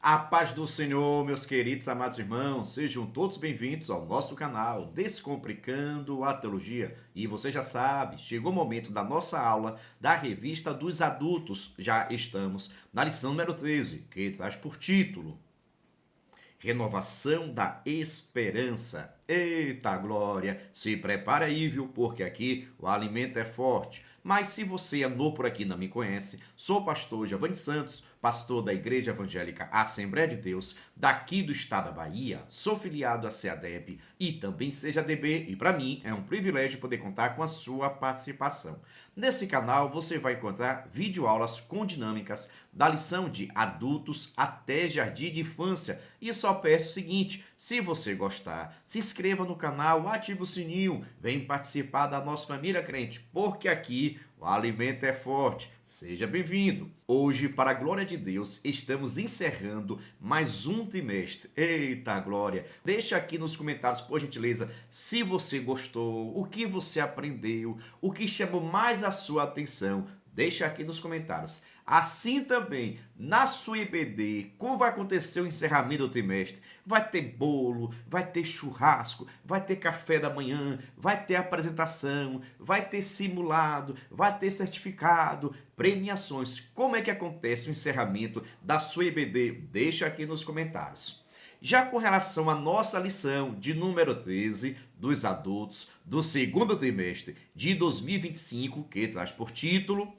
A paz do Senhor, meus queridos amados irmãos, sejam todos bem-vindos ao nosso canal Descomplicando a Teologia. E você já sabe, chegou o momento da nossa aula da Revista dos Adultos. Já estamos na lição número 13, que traz por título Renovação da Esperança. Eita glória! Se prepara aí, viu? Porque aqui o alimento é forte. Mas se você é novo por aqui e não me conhece, sou o pastor Giovanni Santos, pastor da Igreja Evangélica Assembleia de Deus, daqui do estado da Bahia. Sou filiado à CEADEB e também CEADB, e para mim é um privilégio poder contar com a sua participação. Nesse canal você vai encontrar videoaulas com dinâmicas da lição de adultos até jardim de infância. E só peço o seguinte, se você gostar, se inscreva no canal, ative o sininho, vem participar da nossa família crente, porque aqui o alimento é forte. Seja bem-vindo. Hoje, para a glória de Deus, estamos encerrando mais um trimestre. Eita glória! Deixa aqui nos comentários, por gentileza, se você gostou, o que você aprendeu, o que chamou mais a sua atenção. Deixa aqui nos comentários. Assim também, na sua IBD, como vai acontecer o encerramento do trimestre? Vai ter bolo, vai ter churrasco, vai ter café da manhã, vai ter apresentação, vai ter simulado, vai ter certificado, premiações. Como é que acontece o encerramento da sua IBD? Deixa aqui nos comentários. Já com relação à nossa lição de número 13 dos adultos do segundo trimestre de 2025, que traz por título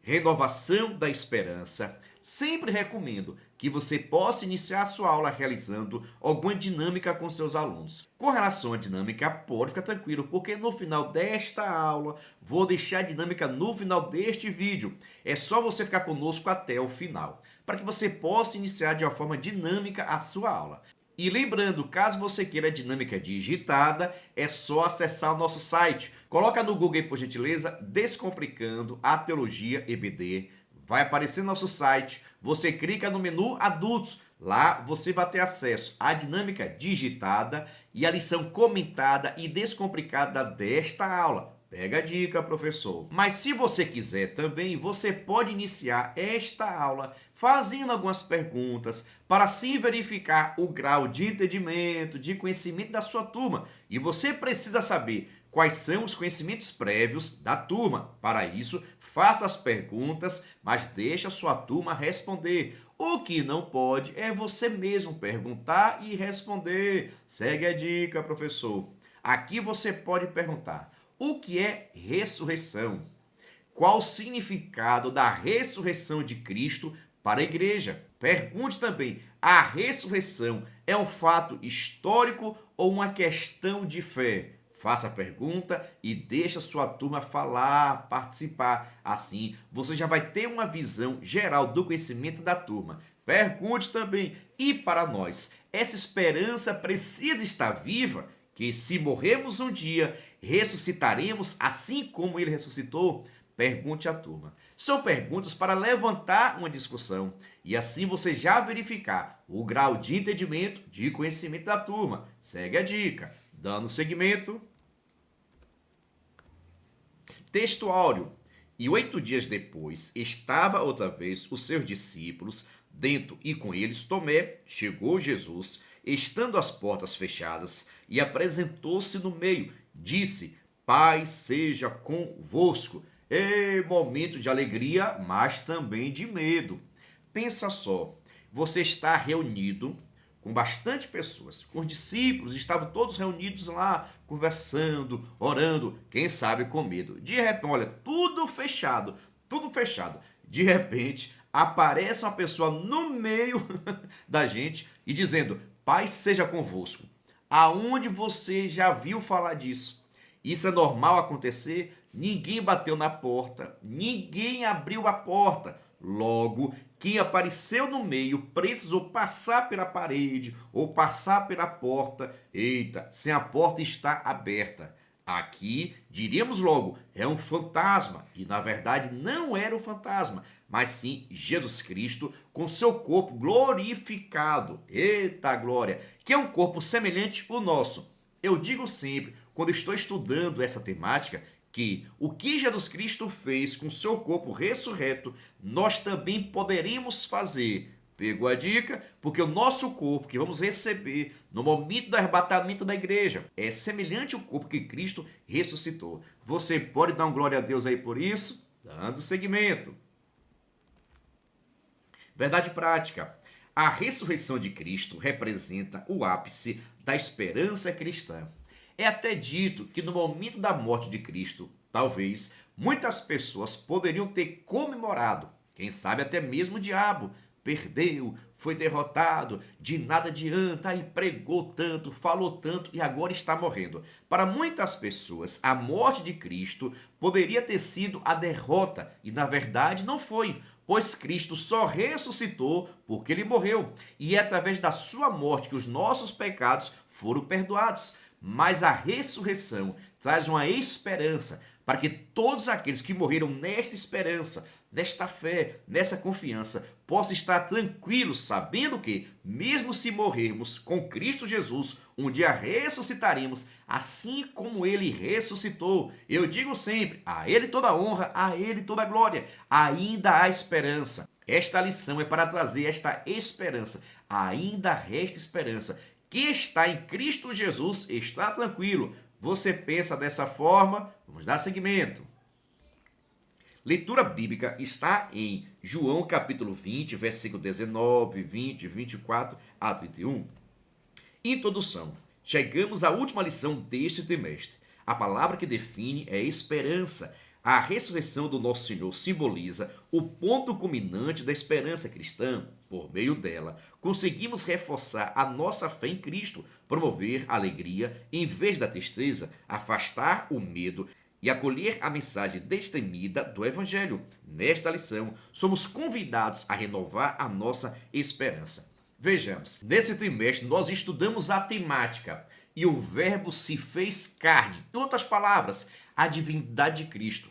Renovação da Esperança, sempre recomendo que você possa iniciar a sua aula realizando alguma dinâmica com seus alunos. Com relação à dinâmica, pode ficar tranquilo, porque no final desta aula, vou deixar a dinâmica no final deste vídeo. É só você ficar conosco até o final, para que você possa iniciar de uma forma dinâmica a sua aula. E lembrando, caso você queira a dinâmica digitada, é só acessar o nosso site. Coloca no Google aí, por gentileza, Descomplicando a Teologia EBD. Vai aparecer no nosso site, você clica no menu Adultos. Lá você vai ter acesso à dinâmica digitada e à lição comentada e descomplicada desta aula. Pega a dica, professor. Mas se você quiser também, você pode iniciar esta aula fazendo algumas perguntas para assim verificar o grau de entendimento, de conhecimento da sua turma. E você precisa saber quais são os conhecimentos prévios da turma. Para isso, faça as perguntas, mas deixe a sua turma responder. O que não pode é você mesmo perguntar e responder. Segue a dica, professor. Aqui você pode perguntar: o que é ressurreição? Qual o significado da ressurreição de Cristo para a igreja? Pergunte também: a ressurreição é um fato histórico ou uma questão de fé? Faça a pergunta e deixe a sua turma falar, participar. Assim, você já vai ter uma visão geral do conhecimento da turma. Pergunte também: e para nós, essa esperança precisa estar viva? Que se morrermos um dia, ressuscitaremos assim como ele ressuscitou? Pergunte à turma. São perguntas para levantar uma discussão e assim você já verificar o grau de entendimento, de conhecimento da turma. Segue a dica. Dando seguimento. Texto áureo. E 8 dias depois, estava outra vez os seus discípulos dentro e com eles Tomé. Chegou Jesus, estando as portas fechadas, e apresentou-se no meio. Disse: Paz seja convosco. Momento de alegria, mas também de medo. Pensa só, você está reunido com bastante pessoas, com os discípulos, estavam todos reunidos lá, conversando, orando, quem sabe com medo. De repente, olha, tudo fechado, tudo fechado. De repente, aparece uma pessoa no meio da gente e dizendo: Paz seja convosco. Aonde você já viu falar disso? Isso é normal acontecer? Ninguém bateu na porta, ninguém abriu a porta. Logo, quem apareceu no meio precisou passar pela parede ou passar pela porta. Eita, se a porta está aberta. Aqui, diríamos logo, é um fantasma. E na verdade não era um fantasma, mas sim Jesus Cristo com seu corpo glorificado. Eita glória! Que é um corpo semelhante ao nosso. Eu digo sempre, quando estou estudando essa temática, que o que Jesus Cristo fez com seu corpo ressurreto, nós também poderíamos fazer Pegou a dica? Porque o nosso corpo que vamos receber no momento do arrebatamento da igreja é semelhante ao corpo que Cristo ressuscitou. Você pode dar um glória a Deus aí por isso? Dando seguimento. Verdade prática. A ressurreição de Cristo representa o ápice da esperança cristã. É até dito que no momento da morte de Cristo, talvez muitas pessoas poderiam ter comemorado, quem sabe até mesmo o diabo. Perdeu, foi derrotado, de nada adianta, aí pregou tanto, falou tanto e agora está morrendo. Para muitas pessoas, a morte de Cristo poderia ter sido a derrota e na verdade não foi, pois Cristo só ressuscitou porque ele morreu e é através da sua morte que os nossos pecados foram perdoados. Mas a ressurreição traz uma esperança para que todos aqueles que morreram nesta esperança, nesta fé, nessa confiança, possam estar tranquilos, sabendo que, mesmo se morrermos com Cristo Jesus, um dia ressuscitaremos, assim como ele ressuscitou. Eu digo sempre, a ele toda a honra, a ele toda a glória. Ainda há esperança. Esta lição é para trazer esta esperança. Ainda resta esperança. Quem está em Cristo Jesus está tranquilo. Você pensa dessa forma? Vamos dar seguimento. Leitura bíblica está em João capítulo 20, versículo 19, 20, 24 a 31. Introdução. Chegamos à última lição deste trimestre. A palavra que define é esperança. A ressurreição do nosso Senhor simboliza o ponto culminante da esperança cristã. Por meio dela, conseguimos reforçar a nossa fé em Cristo, promover a alegria em vez da tristeza, afastar o medo e acolher a mensagem destemida do Evangelho. Nesta lição, somos convidados a renovar a nossa esperança. Vejamos, nesse trimestre nós estudamos a temática e o verbo se fez carne. Em outras palavras, a divindade de Cristo.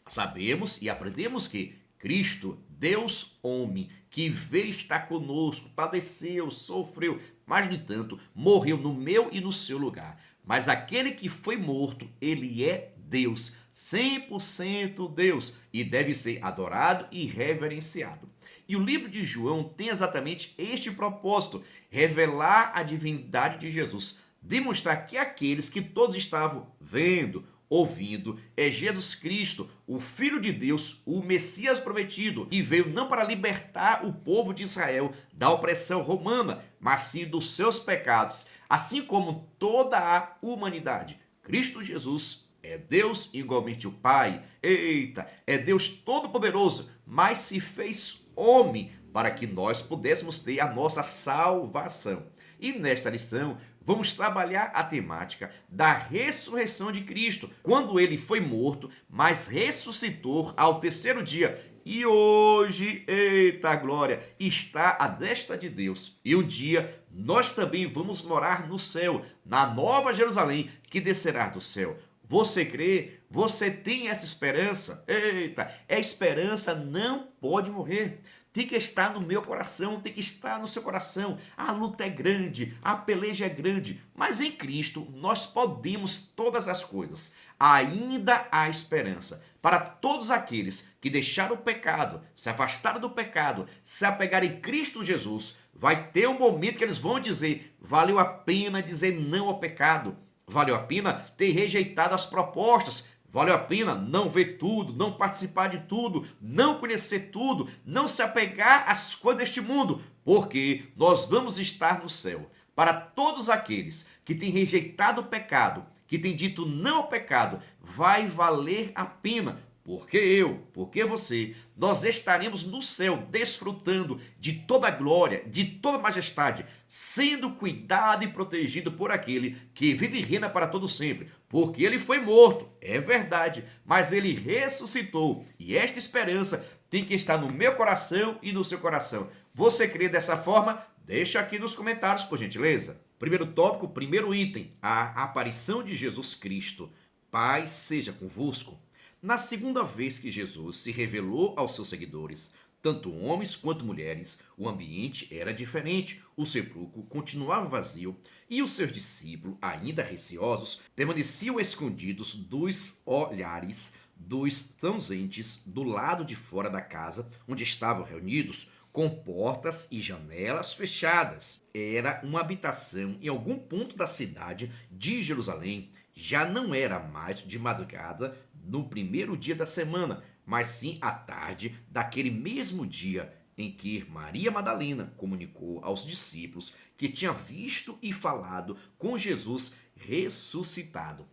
Sabemos e aprendemos que Cristo, Deus homem, que veio estar conosco, padeceu, sofreu, mas no entanto morreu no meu e no seu lugar. Mas aquele que foi morto, ele é Deus, 100% Deus, e deve ser adorado e reverenciado. E o livro de João tem exatamente este propósito: revelar a divindade de Jesus, demonstrar que aqueles que todos estavam vendo, ouvindo, é Jesus Cristo, o Filho de Deus, o Messias prometido, que veio não para libertar o povo de Israel da opressão romana, mas sim dos seus pecados, assim como toda a humanidade. Cristo Jesus é Deus igualmente o Pai. Eita, é Deus Todo-Poderoso, mas se fez homem para que nós pudéssemos ter a nossa salvação. E nesta lição, vamos trabalhar a temática da ressurreição de Cristo, quando ele foi morto, mas ressuscitou ao terceiro dia. E hoje, eita glória, está à destra de Deus. E um dia nós também vamos morar no céu, na Nova Jerusalém, que descerá do céu. Você crê? Você tem essa esperança? Eita, a esperança não pode morrer. Tem que estar no meu coração, tem que estar no seu coração. A luta é grande, a peleja é grande, mas em Cristo nós podemos todas as coisas. Ainda há esperança para todos aqueles que deixaram o pecado, se afastaram do pecado, se apegarem em Cristo Jesus. Vai ter um momento que eles vão dizer: valeu a pena dizer não ao pecado. Valeu a pena ter rejeitado as propostas. Valeu a pena não ver tudo, não participar de tudo, não conhecer tudo, não se apegar às coisas deste mundo, porque nós vamos estar no céu. Para todos aqueles que têm rejeitado o pecado, que têm dito não ao pecado, vai valer a pena. Porque você, nós estaremos no céu desfrutando de toda a glória, de toda a majestade, sendo cuidado e protegido por aquele que vive e reina para todo sempre. Porque ele foi morto, é verdade, mas ele ressuscitou. E esta esperança tem que estar no meu coração e no seu coração. Você crê dessa forma? Deixa aqui nos comentários, por gentileza. Primeiro tópico, primeiro item, a aparição de Jesus Cristo. Paz seja convosco. Na segunda vez que Jesus se revelou aos seus seguidores, tanto homens quanto mulheres, o ambiente era diferente, o sepulcro continuava vazio e os seus discípulos, ainda receosos, permaneciam escondidos dos olhares dos transentes do lado de fora da casa onde estavam reunidos. com portas e janelas fechadas. Era uma habitação em algum ponto da cidade de Jerusalém. Já não era mais de madrugada no primeiro dia da semana, mas sim à tarde daquele mesmo dia em que Maria Madalena comunicou aos discípulos que tinha visto e falado com Jesus ressuscitado.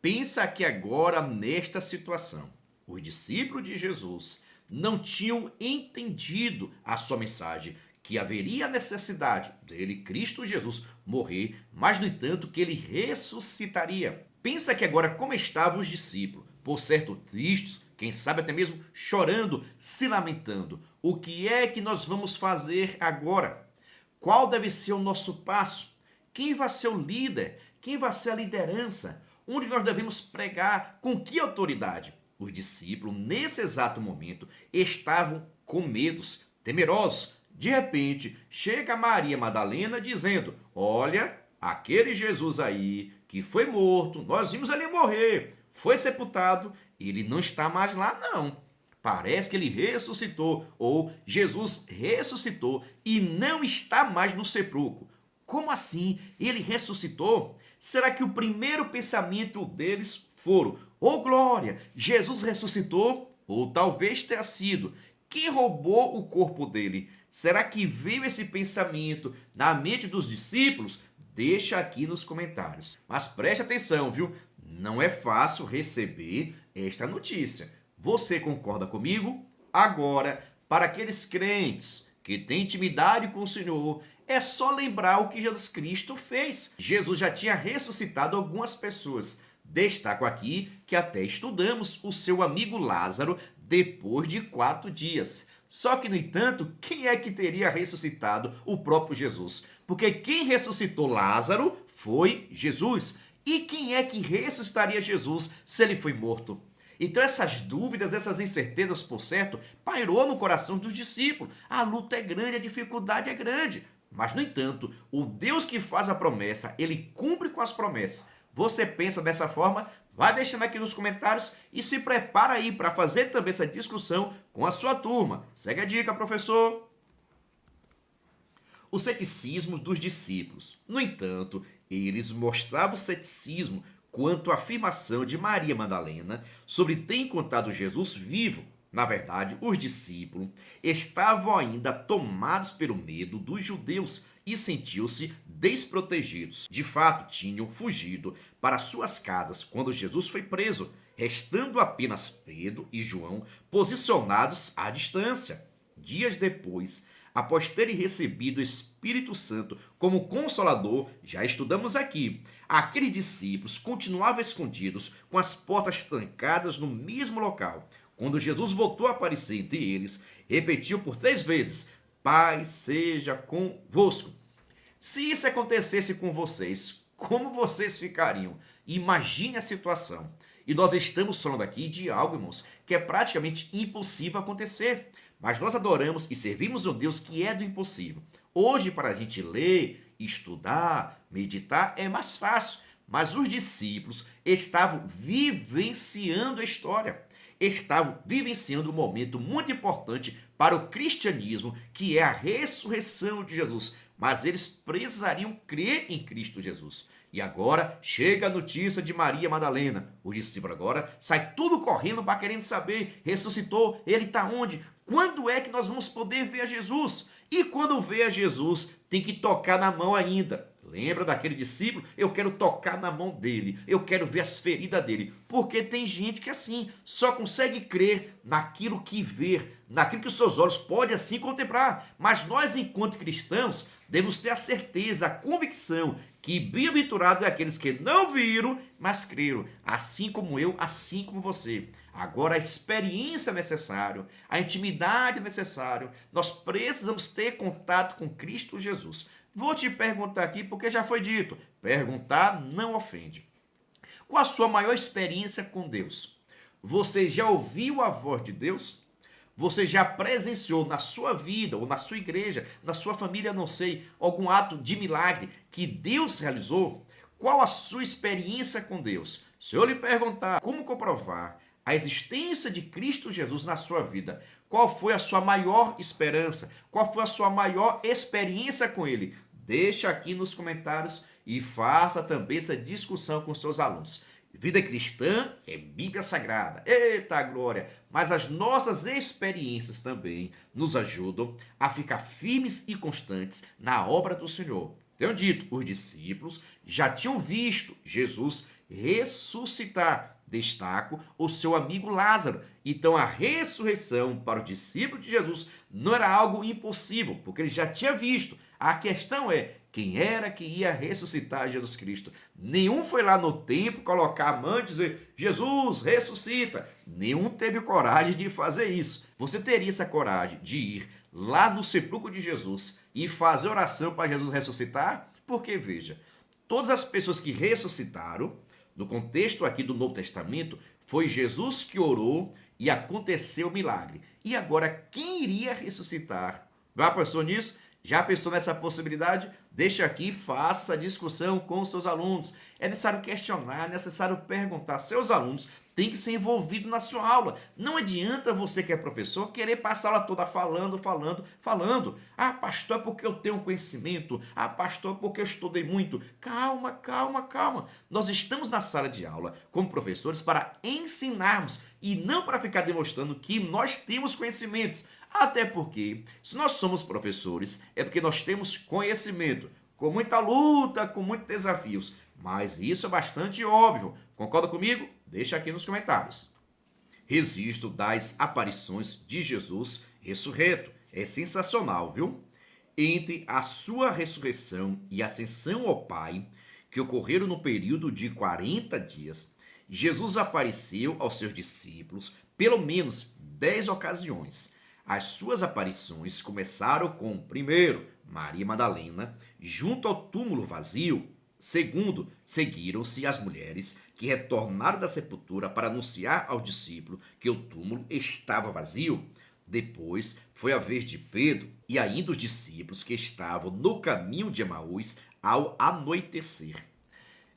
Pensa aqui agora nesta situação. Os discípulos de Jesus não tinham entendido a sua mensagem, que haveria necessidade dele, Cristo Jesus, morrer, mas no entanto que ele ressuscitaria. Pensa que agora como estavam os discípulos, por certo tristes, quem sabe até mesmo chorando, se lamentando. O que é que nós vamos fazer agora? Qual deve ser o nosso passo? Quem vai ser o líder? Quem vai ser a liderança? Onde nós devemos pregar? Com que autoridade? Os discípulos, nesse exato momento, estavam com medos, temerosos. De repente, chega Maria Madalena dizendo: olha, aquele Jesus aí que foi morto, nós vimos ele morrer, foi sepultado, ele não está mais lá não. Parece que ele ressuscitou, ou Jesus ressuscitou e não está mais no sepulcro. Como assim? Ele ressuscitou? Será que o primeiro pensamento deles foram: oh glória, Jesus ressuscitou? Ou talvez tenha sido: quem roubou o corpo dele? Será que veio esse pensamento na mente dos discípulos? Deixa aqui nos comentários. Mas preste atenção, viu? Não é fácil receber esta notícia. Você concorda comigo? Agora, para aqueles crentes que têm intimidade com o Senhor, é só lembrar o que Jesus Cristo fez. Jesus já tinha ressuscitado algumas pessoas. Destaco aqui que até estudamos o seu amigo Lázaro depois de 4 dias. Só que, no entanto, quem é que teria ressuscitado o próprio Jesus? Porque quem ressuscitou Lázaro foi Jesus. E quem é que ressuscitaria Jesus se ele foi morto? Então essas dúvidas, essas incertezas, por certo, pairou no coração dos discípulos. A luta é grande, a dificuldade é grande. Mas, no entanto, o Deus que faz a promessa, ele cumpre com as promessas. Você pensa dessa forma? Vai deixando aqui nos comentários e se prepara aí para fazer também essa discussão com a sua turma. Segue a dica, professor. O ceticismo dos discípulos. No entanto, eles mostravam ceticismo quanto à afirmação de Maria Madalena sobre ter encontrado Jesus vivo. Na verdade, os discípulos estavam ainda tomados pelo medo dos judeus e sentiam-se desprotegidos. De fato, tinham fugido para suas casas quando Jesus foi preso, restando apenas Pedro e João posicionados à distância. Dias depois, após terem recebido o Espírito Santo como Consolador, já estudamos aqui, aqueles discípulos continuavam escondidos com as portas trancadas no mesmo local. Quando Jesus voltou a aparecer entre eles, repetiu por 3 vezes: Pai seja convosco. Se isso acontecesse com vocês, como vocês ficariam? Imagine a situação. E nós estamos falando aqui de algo, irmãos, que é praticamente impossível acontecer. Mas nós adoramos e servimos um Deus que é do impossível. Hoje, para a gente ler, estudar, meditar, é mais fácil. Mas os discípulos estavam vivenciando a história. Estavam vivenciando um momento muito importante para o cristianismo, que é a ressurreição de Jesus. Mas eles precisariam crer em Cristo Jesus. E agora chega a notícia de Maria Madalena. O discípulo agora sai tudo correndo para querendo saber: ressuscitou? Ele está onde? Quando é que nós vamos poder ver a Jesus? E quando vê a Jesus, tem que tocar na mão ainda. Lembra daquele discípulo? Eu quero tocar na mão dele, eu quero ver as feridas dele. Porque tem gente que assim, só consegue crer naquilo que vê, naquilo que os seus olhos podem assim contemplar. Mas nós, enquanto cristãos, devemos ter a certeza, a convicção que bem-aventurados é aqueles que não viram, mas creram, assim como eu, assim como você. Agora a experiência é necessária, a intimidade é necessária. Nós precisamos ter contato com Cristo Jesus. Vou te perguntar aqui, porque já foi dito: perguntar não ofende. Qual a sua maior experiência com Deus? Você já ouviu a voz de Deus? Você já presenciou na sua vida, ou na sua igreja, na sua família, não sei, algum ato de milagre que Deus realizou? Qual a sua experiência com Deus? Se eu lhe perguntar como comprovar a existência de Cristo Jesus na sua vida? Qual foi a sua maior esperança? Qual foi a sua maior experiência com Ele? Deixa aqui nos comentários e faça também essa discussão com seus alunos. Vida cristã é Bíblia Sagrada. Eita glória! Mas as nossas experiências também nos ajudam a ficar firmes e constantes na obra do Senhor. Tenho dito, os discípulos já tinham visto Jesus ressuscitar. Destaco o seu amigo Lázaro. Então a ressurreição para os discípulos de Jesus não era algo impossível, porque ele já tinha visto. A questão é, quem era que ia ressuscitar Jesus Cristo? Nenhum foi lá no templo colocar a mão e dizer, Jesus, ressuscita. Nenhum teve coragem de fazer isso. Você teria essa coragem de ir lá no sepulcro de Jesus e fazer oração para Jesus ressuscitar? Porque, veja, todas as pessoas que ressuscitaram, no contexto aqui do Novo Testamento, foi Jesus que orou e aconteceu o milagre. E agora, quem iria ressuscitar? Já pensou nisso? Já pensou nessa possibilidade? Deixa aqui, faça essa discussão com os seus alunos. É necessário questionar, é necessário perguntar. Seus alunos têm que ser envolvidos na sua aula. Não adianta você que é professor querer passar a aula toda falando. Ah, pastor, é porque eu tenho conhecimento. Ah, pastor, é porque eu estudei muito. Calma. Nós estamos na sala de aula como professores para ensinarmos e não para ficar demonstrando que nós temos conhecimentos. Até porque, se nós somos professores, é porque nós temos conhecimento, com muita luta, com muitos desafios. Mas isso é bastante óbvio. Concorda comigo? Deixa aqui nos comentários. Registro das aparições de Jesus ressurreto. É sensacional, viu? Entre a sua ressurreição e ascensão ao Pai, que ocorreram no período de 40 dias, Jesus apareceu aos seus discípulos pelo menos 10 ocasiões. As suas aparições começaram com, primeiro, Maria Madalena, junto ao túmulo vazio. Segundo, seguiram-se as mulheres que retornaram da sepultura para anunciar aos discípulos que o túmulo estava vazio. Depois, foi a vez de Pedro e ainda os discípulos que estavam no caminho de Emaús ao anoitecer.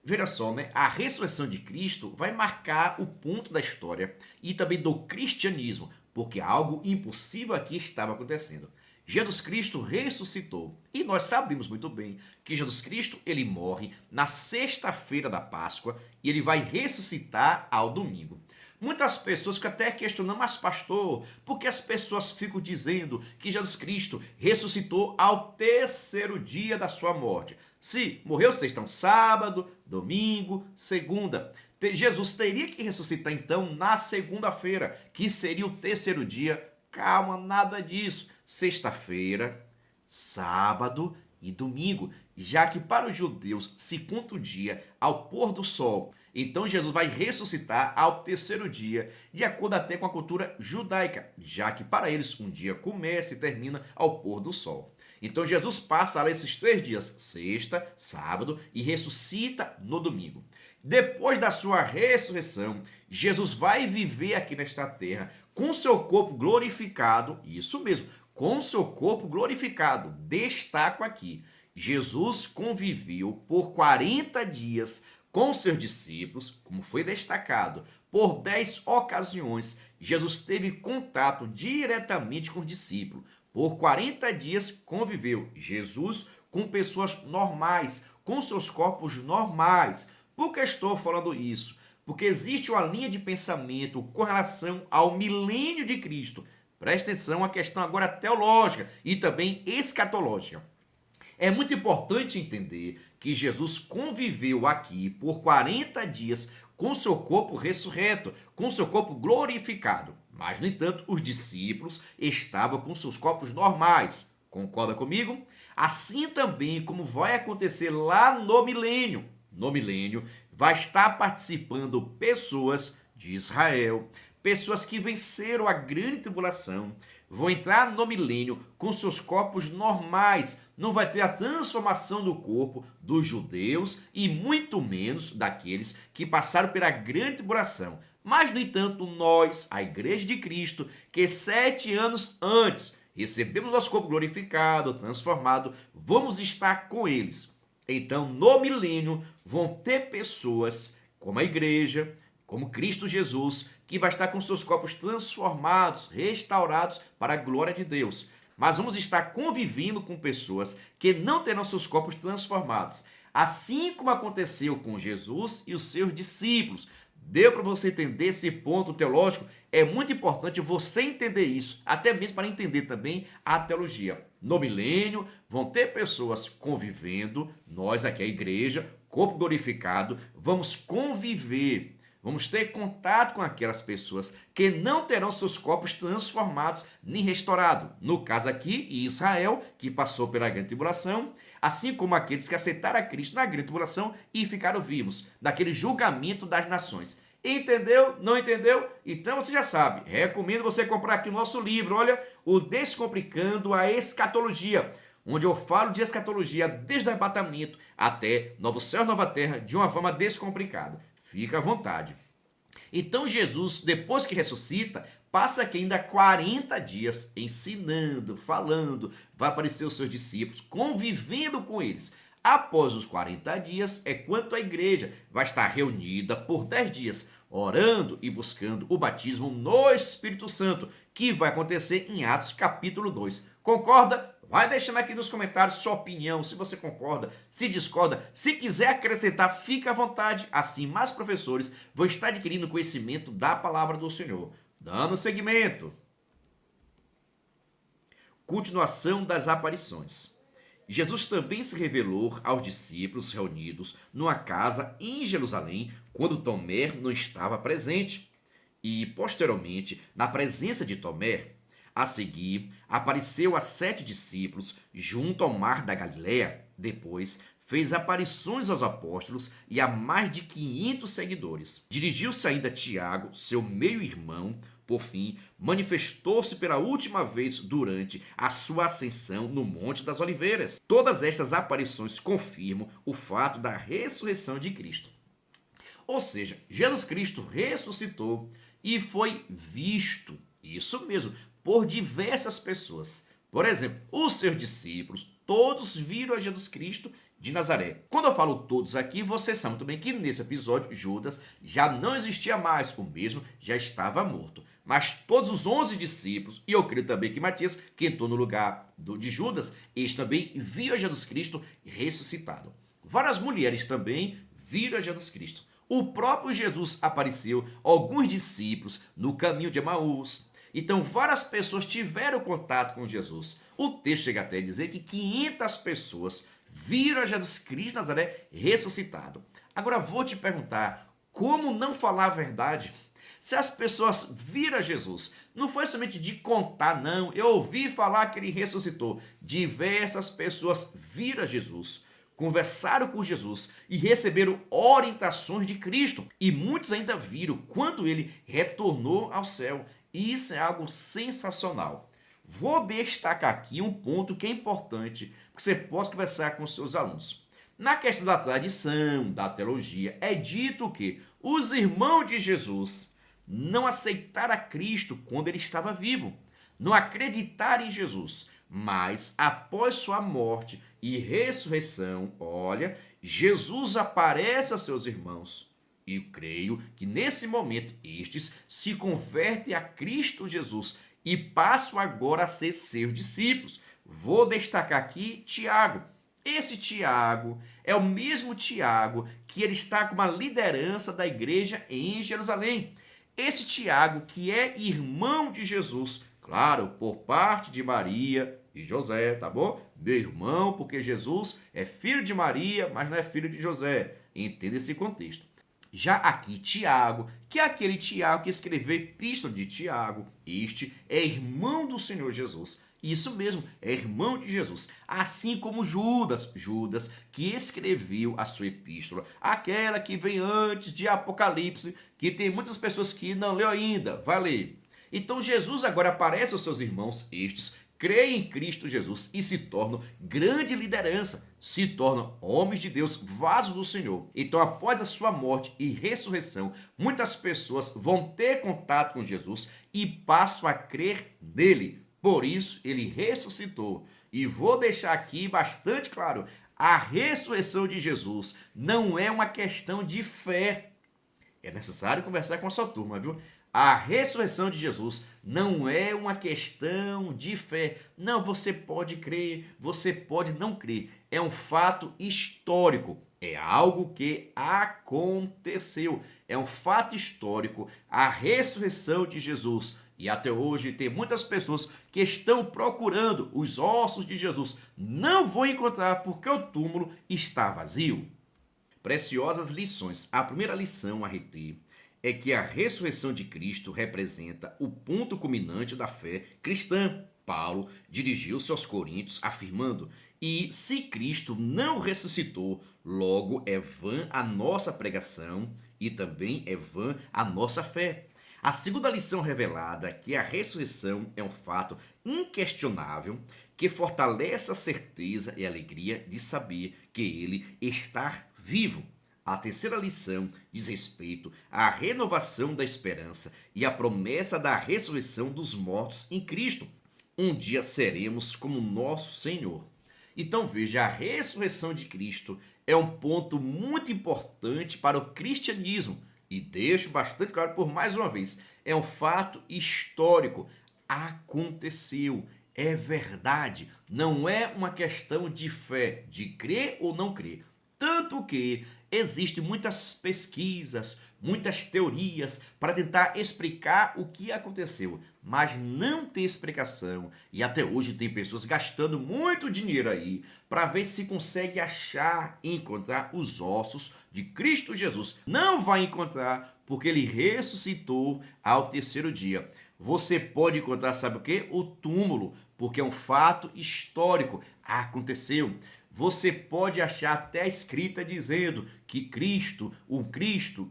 Veja só, né? A ressurreição de Cristo vai marcar o ponto da história e também do cristianismo, porque algo impossível aqui estava acontecendo. Jesus Cristo ressuscitou. E nós sabemos muito bem que Jesus Cristo, ele morre na sexta-feira da Páscoa e ele vai ressuscitar ao domingo. Muitas pessoas ficam até questionando, mas pastor, por que as pessoas ficam dizendo que Jesus Cristo ressuscitou ao terceiro dia da sua morte? Se morreu sexta, sábado, domingo, segunda. Jesus teria que ressuscitar então na segunda-feira, que seria o terceiro dia. Calma, nada disso. Sexta-feira, sábado e domingo, já que para os judeus se conta o dia ao pôr do sol. Então Jesus vai ressuscitar ao terceiro dia, de acordo até com a cultura judaica, já que para eles um dia começa e termina ao pôr do sol. Então Jesus passa lá esses 3 dias, sexta, sábado, e ressuscita no domingo. Depois da sua ressurreição, Jesus vai viver aqui nesta terra com seu corpo glorificado, isso mesmo, com seu corpo glorificado. Destaco aqui, Jesus conviveu por 40 dias com seus discípulos, como foi destacado, por 10 ocasiões, Jesus teve contato diretamente com os discípulos. Por 40 dias conviveu Jesus com pessoas normais, com seus corpos normais. Por que estou falando isso? Porque existe uma linha de pensamento com relação ao milênio de Cristo. Presta atenção, a questão agora teológica e também escatológica. É muito importante entender que Jesus conviveu aqui por 40 dias com seu corpo ressurreto, com seu corpo glorificado. Mas, no entanto, os discípulos estavam com seus corpos normais. Concorda comigo? Assim também como vai acontecer lá no milênio. No milênio, vai estar participando pessoas de Israel, pessoas que venceram a grande tribulação, vão entrar no milênio com seus corpos normais. Não vai ter a transformação do corpo dos judeus e muito menos daqueles que passaram pela grande tribulação. Mas, no entanto, nós, a Igreja de Cristo, que 7 anos antes recebemos nosso corpo glorificado, transformado, vamos estar com eles. Então, no milênio, vão ter pessoas como a igreja, como Cristo Jesus, que vai estar com seus corpos transformados, restaurados para a glória de Deus. Mas vamos estar convivendo com pessoas que não terão seus corpos transformados, assim como aconteceu com Jesus e os seus discípulos. Deu para você entender esse ponto teológico? É muito importante você entender isso, até mesmo para entender também a teologia. No milênio, vão ter pessoas convivendo, nós aqui, a igreja, corpo glorificado, vamos conviver. Vamos ter contato com aquelas pessoas que não terão seus corpos transformados nem restaurados. No caso aqui, Israel, que passou pela grande tribulação, assim como aqueles que aceitaram a Cristo na grande tribulação e ficaram vivos, daquele julgamento das nações. Entendeu? Não entendeu? Então você já sabe. Recomendo você comprar aqui o nosso livro, olha, o Descomplicando a Escatologia, onde eu falo de escatologia desde o arrebatamento até novo céu e nova terra de uma forma descomplicada. Fica à vontade. Então Jesus, depois que ressuscita, passa aqui ainda 40 dias ensinando, falando, vai aparecer os seus discípulos, convivendo com eles. Após os 40 dias é quando a igreja vai estar reunida por 10 dias, orando e buscando o batismo no Espírito Santo, que vai acontecer em Atos capítulo 2. Concorda? Vai deixando aqui nos comentários sua opinião, se você concorda, se discorda. Se quiser acrescentar, fica à vontade. Assim, mais professores vão estar adquirindo conhecimento da palavra do Senhor. Dando seguimento. Continuação das aparições. Jesus também se revelou aos discípulos reunidos numa casa em Jerusalém, quando Tomé não estava presente. E, posteriormente, na presença de Tomé, a seguir, apareceu a 7 discípulos junto ao mar da Galileia. Depois, fez aparições aos apóstolos e a mais de 500 seguidores. Dirigiu-se ainda a Tiago, seu meio-irmão. Por fim, manifestou-se pela última vez durante a sua ascensão no Monte das Oliveiras. Todas estas aparições confirmam o fato da ressurreição de Cristo. Ou seja, Jesus Cristo ressuscitou e foi visto, isso mesmo, por diversas pessoas. Por exemplo, os seus discípulos, todos viram a Jesus Cristo de Nazaré. Quando eu falo todos aqui, vocês sabem também que nesse episódio Judas já não existia mais, o mesmo já estava morto. Mas todos os 11 discípulos, e eu creio também que Matias, que entrou no lugar de Judas, eles também viram a Jesus Cristo ressuscitado. Várias mulheres também viram a Jesus Cristo. O próprio Jesus apareceu a alguns discípulos no caminho de Emaús. Então, várias pessoas tiveram contato com Jesus. O texto chega até a dizer que 500 pessoas viram a Jesus Cristo Nazaré ressuscitado. Agora, vou te perguntar, como não falar a verdade? Se as pessoas viram Jesus, não foi somente de contar, não. Eu ouvi falar que ele ressuscitou. Diversas pessoas viram Jesus, conversaram com Jesus e receberam orientações de Cristo. E muitos ainda viram quando ele retornou ao céu. E isso é algo sensacional. Vou destacar aqui um ponto que é importante, que você possa conversar com seus alunos. Na questão da tradição, da teologia, é dito que os irmãos de Jesus não aceitaram a Cristo quando ele estava vivo, não acreditaram em Jesus, mas após sua morte e ressurreição, olha, Jesus aparece a seus irmãos. E eu creio que nesse momento estes se convertem a Cristo Jesus e passam agora a ser seus discípulos. Vou destacar aqui Tiago. Esse Tiago é o mesmo Tiago que ele está com uma liderança da igreja em Jerusalém. Esse Tiago que é irmão de Jesus, claro, por parte de Maria e José, tá bom? Meu irmão, porque Jesus é filho de Maria, mas não é filho de José. Entenda esse contexto. Já aqui Tiago, que é aquele Tiago que escreveu a epístola de Tiago, este é irmão do Senhor Jesus. Isso mesmo, é irmão de Jesus. Assim como Judas que escreveu a sua epístola, aquela que vem antes de Apocalipse, que tem muitas pessoas que não leu ainda, vai ler. Então Jesus agora aparece aos seus irmãos, estes creem em Cristo Jesus e se tornam grande liderança, se tornam homens de Deus, vasos do Senhor. Então, após a sua morte e ressurreição, muitas pessoas vão ter contato com Jesus e passam a crer nele. Por isso, ele ressuscitou. E vou deixar aqui bastante claro, a ressurreição de Jesus não é uma questão de fé. É necessário conversar com a sua turma, viu? A ressurreição de Jesus não é uma questão de fé. Não, você pode crer, você pode não crer. É um fato histórico. É algo que aconteceu. É um fato histórico a ressurreição de Jesus. E até hoje tem muitas pessoas que estão procurando os ossos de Jesus. Não vão encontrar porque o túmulo está vazio. Preciosas lições. A primeira lição a reter é que a ressurreição de Cristo representa o ponto culminante da fé cristã. Paulo dirigiu-se aos Coríntios afirmando: E se Cristo não ressuscitou, logo é vã a nossa pregação e também é vã a nossa fé. A segunda lição revelada é que a ressurreição é um fato inquestionável que fortalece a certeza e a alegria de saber que ele está vivo. A terceira lição diz respeito à renovação da esperança e à promessa da ressurreição dos mortos em Cristo. Um dia seremos como nosso Senhor. Então veja, a ressurreição de Cristo é um ponto muito importante para o cristianismo. E deixo bastante claro por mais uma vez, é um fato histórico. Aconteceu, é verdade. Não é uma questão de fé, de crer ou não crer. Tanto que existem muitas pesquisas, muitas teorias para tentar explicar o que aconteceu, mas não tem explicação. E até hoje tem pessoas gastando muito dinheiro aí para ver se consegue achar e encontrar os ossos de Cristo Jesus. Não vai encontrar porque ele ressuscitou ao terceiro dia. Você pode encontrar, sabe o que? O túmulo, porque é um fato histórico. Aconteceu. Você pode achar até a escrita dizendo que Cristo,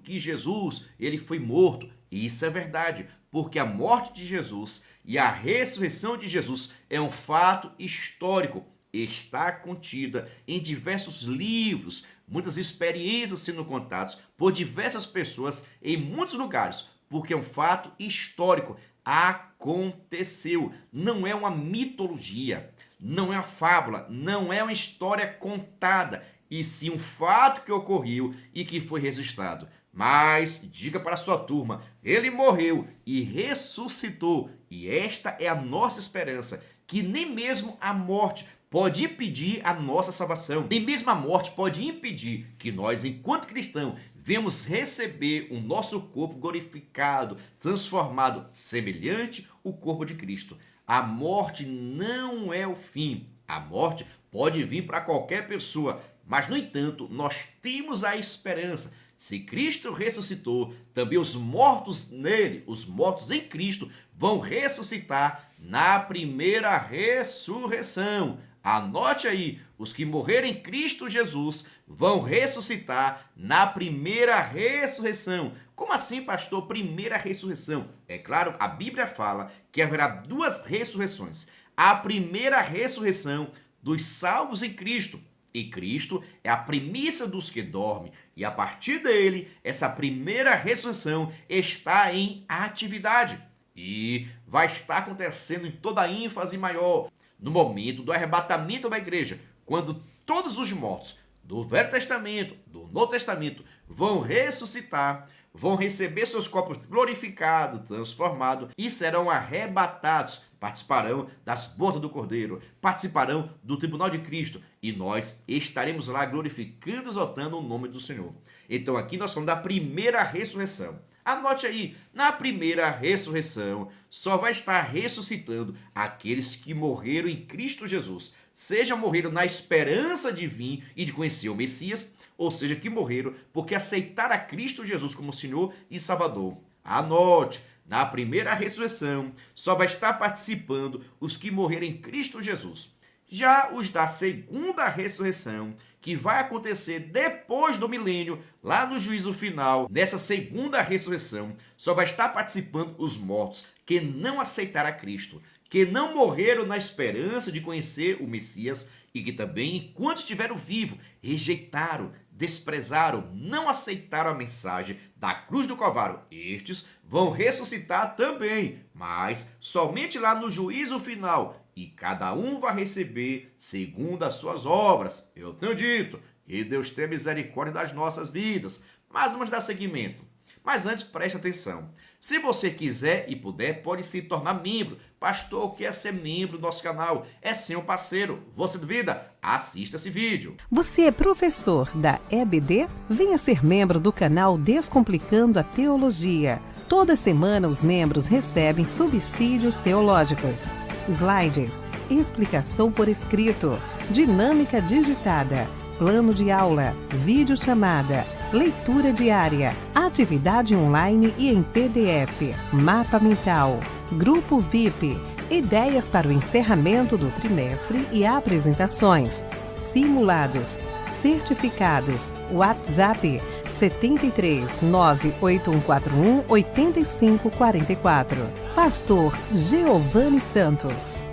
que Jesus, ele foi morto. E isso é verdade, porque a morte de Jesus e a ressurreição de Jesus é um fato histórico. Está contida em diversos livros, muitas experiências sendo contadas por diversas pessoas em muitos lugares, porque é um fato histórico. Aconteceu, não é uma mitologia. Não é uma fábula, não é uma história contada, e sim um fato que ocorreu e que foi registrado. Mas diga para a sua turma, ele morreu e ressuscitou, e esta é a nossa esperança, que nem mesmo a morte pode impedir a nossa salvação. Nem mesmo a morte pode impedir que nós, enquanto cristãos, venhamos receber o nosso corpo glorificado, transformado, semelhante ao corpo de Cristo. A morte não é o fim. A morte pode vir para qualquer pessoa, mas, no entanto, nós temos a esperança. Se Cristo ressuscitou, também os mortos nele, os mortos em Cristo, vão ressuscitar na primeira ressurreição. Anote aí, os que morreram em Cristo Jesus vão ressuscitar na primeira ressurreição. Como assim, pastor? Primeira ressurreição? É claro, a Bíblia fala que haverá duas ressurreições. A primeira ressurreição dos salvos em Cristo. E Cristo é a primícia dos que dormem. E a partir dele, essa primeira ressurreição está em atividade. E vai estar acontecendo em toda a ênfase maior, no momento do arrebatamento da igreja, quando todos os mortos do Velho Testamento, do Novo Testamento, vão ressuscitar, vão receber seus corpos glorificados, transformados e serão arrebatados. Participarão das bodas do Cordeiro, participarão do tribunal de Cristo e nós estaremos lá glorificando e exaltando o nome do Senhor. Então aqui nós falamos da primeira ressurreição. Anote aí, na primeira ressurreição, só vai estar ressuscitando aqueles que morreram em Cristo Jesus. Seja morreram na esperança de vir e de conhecer o Messias, ou seja, que morreram porque aceitaram a Cristo Jesus como Senhor e Salvador. Anote, na primeira ressurreição, só vai estar participando os que morreram em Cristo Jesus. Já os da segunda ressurreição, que vai acontecer depois do milênio, lá no juízo final, nessa segunda ressurreição, só vai estar participando os mortos que não aceitaram a Cristo, que não morreram na esperança de conhecer o Messias e que também, enquanto estiveram vivos, rejeitaram, desprezaram, não aceitaram a mensagem da cruz do Calvário. Estes vão ressuscitar também, mas somente lá no juízo final. E cada um vai receber segundo as suas obras. Eu tenho dito que Deus tem misericórdia das nossas vidas, mas vamos dar seguimento. Mas antes, preste atenção. Se você quiser e puder, pode se tornar membro. Pastor, o que é ser membro do nosso canal? É ser um parceiro. Você duvida? Assista esse vídeo. Você é professor da EBD? Venha ser membro do canal Descomplicando a Teologia. Toda semana os membros recebem subsídios teológicos, slides, explicação por escrito, dinâmica digitada, plano de aula, videochamada, leitura diária, atividade online e em PDF, mapa mental, grupo VIP, ideias para o encerramento do trimestre e apresentações, simulados, certificados, WhatsApp 73 98141 8544. Pastor Geovani Santos.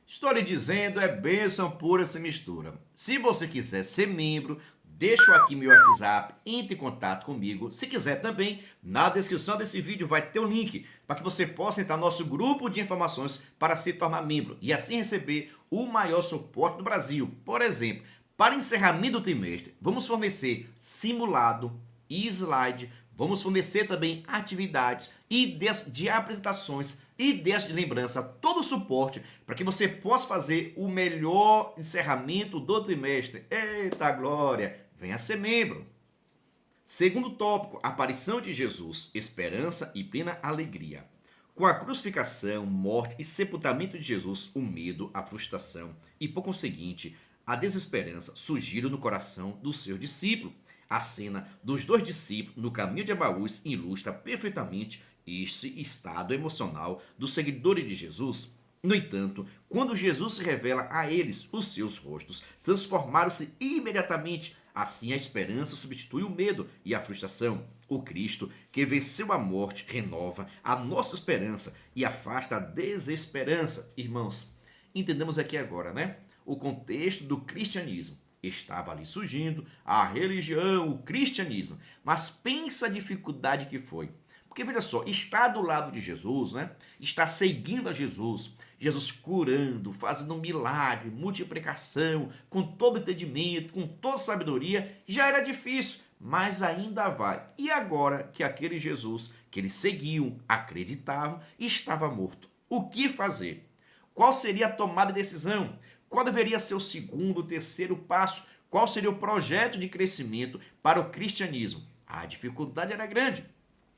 Estou lhe dizendo, é bênção pura essa mistura. Se você quiser ser membro, deixo aqui meu WhatsApp, entre em contato comigo. Se quiser também, na descrição desse vídeo vai ter um link para que você possa entrar no nosso grupo de informações para se tornar membro e assim receber o maior suporte do Brasil. Por exemplo, para encerramento do trimestre, vamos fornecer simulado e slide, vamos fornecer também atividades, ideias de apresentações, ideias de lembrança, todo o suporte para que você possa fazer o melhor encerramento do trimestre. Eita glória! Venha ser membro. Segundo tópico, aparição de Jesus, esperança e plena alegria. Com a crucificação, morte e sepultamento de Jesus, o medo, a frustração e, por conseguinte, a desesperança surgiram no coração do seu discípulo. A cena dos dois discípulos no caminho de Emaús ilustra perfeitamente este estado emocional dos seguidores de Jesus. No entanto, quando Jesus se revela a eles, os seus rostos transformaram-se imediatamente. Assim, a esperança substitui o medo e a frustração. O Cristo, que venceu a morte, renova a nossa esperança e afasta a desesperança. Irmãos, entendemos aqui agora, né? O contexto do cristianismo. Estava ali surgindo a religião, o cristianismo. Mas pensa a dificuldade que foi. Porque veja só, está do lado de Jesus, né? Está seguindo a Jesus. Jesus curando, fazendo um milagre, multiplicação, com todo entendimento, com toda sabedoria. Já era difícil, mas ainda vai. E agora que aquele Jesus que eles seguiam, acreditavam, estava morto. O que fazer? Qual seria a tomada de decisão? Qual deveria ser o segundo, o terceiro passo? Qual seria o projeto de crescimento para o cristianismo? A dificuldade era grande.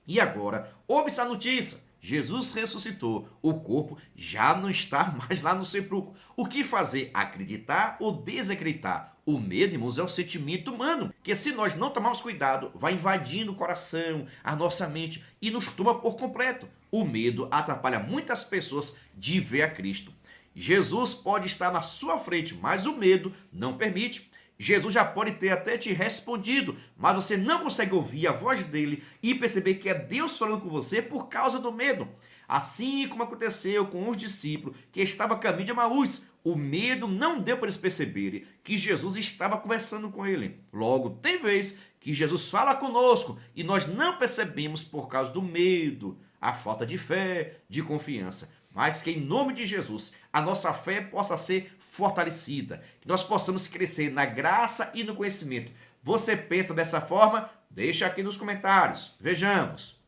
E agora, ouve-se a notícia. Jesus ressuscitou. O corpo já não está mais lá no sepulcro. O que fazer? Acreditar ou desacreditar? O medo, irmãos, é um sentimento humano, que se nós não tomarmos cuidado, vai invadindo o coração, a nossa mente e nos toma por completo. O medo atrapalha muitas pessoas de ver a Cristo. Jesus pode estar na sua frente, mas o medo não permite. Jesus já pode ter até te respondido, mas você não consegue ouvir a voz dele e perceber que é Deus falando com você por causa do medo. Assim como aconteceu com os discípulos que estavam a caminho de Emaús, o medo não deu para eles perceberem que Jesus estava conversando com ele. Logo, tem vez que Jesus fala conosco e nós não percebemos por causa do medo, a falta de fé, de confiança. Mas que em nome de Jesus a nossa fé possa ser fortalecida, que nós possamos crescer na graça e no conhecimento. Você pensa dessa forma? Deixa aqui nos comentários. Vejamos.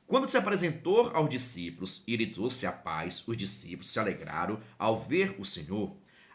Quando se apresentou aos discípulos e lhe trouxe a paz, os discípulos se alegraram ao ver o Senhor.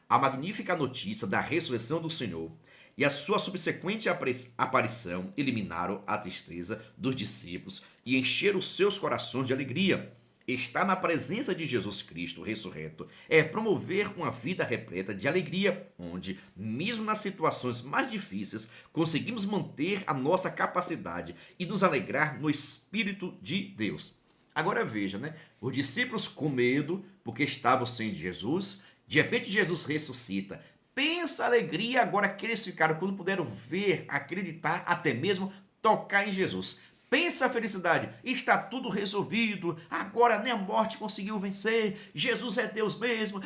A magnífica notícia da ressurreição do Senhor e a sua subsequente aparição eliminaram a tristeza dos discípulos e encheram os seus corações de alegria. Estar na presença de Jesus Cristo ressurreto é promover uma vida repleta de alegria, onde, mesmo nas situações mais difíceis, conseguimos manter a nossa capacidade e nos alegrar no Espírito de Deus. Agora veja, né? Os discípulos com medo, porque estavam sem Jesus, de repente Jesus ressuscita. Pensa a alegria agora que eles ficaram quando puderam ver, acreditar, até mesmo tocar em Jesus. Pensa a felicidade, está tudo resolvido, agora nem a morte conseguiu vencer, Jesus é Deus mesmo.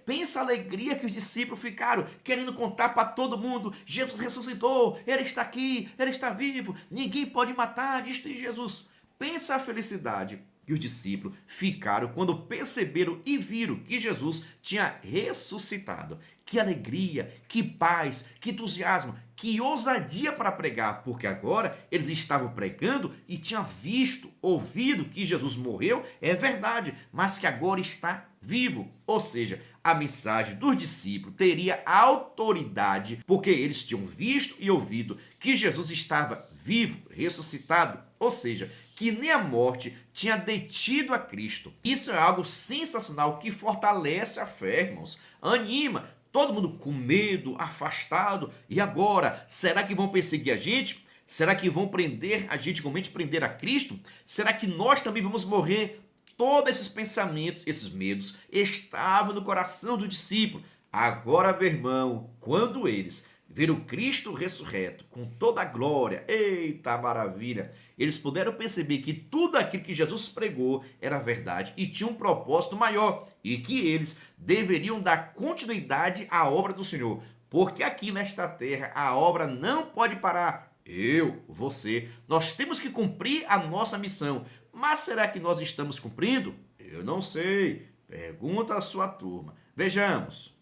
Pensa a alegria que os discípulos ficaram, querendo contar para todo mundo, Jesus ressuscitou, Ele está aqui, Ele está vivo, ninguém pode matar, isto é Jesus. Pensa a felicidade que os discípulos ficaram quando perceberam e viram que Jesus tinha ressuscitado. que alegria, que paz, que entusiasmo, que ousadia para pregar, porque agora eles estavam pregando e tinham visto, ouvido que Jesus morreu, é verdade, mas que agora está vivo. Ou seja, a mensagem dos discípulos teria autoridade, porque eles tinham visto e ouvido que Jesus estava vivo, ressuscitado, ou seja, que nem a morte tinha detido a Cristo. Isso é algo sensacional que fortalece a fé, irmãos. Anima. Todo mundo com medo, afastado. E agora? Será que vão perseguir a gente? Será que vão prender a gente, igualmente prender a Cristo? Será que nós também vamos morrer? Todos esses pensamentos, esses medos, estavam no coração do discípulo. Agora, meu irmão, quando eles viram Cristo ressurreto com toda a glória, eita maravilha, eles puderam perceber que tudo aquilo que Jesus pregou era verdade e tinha um propósito maior e que eles deveriam dar continuidade à obra do Senhor, porque aqui nesta terra a obra não pode parar. Eu, você, nós temos que cumprir a nossa missão, mas será que nós estamos cumprindo? Eu não sei. Pergunta à sua turma. Vejamos.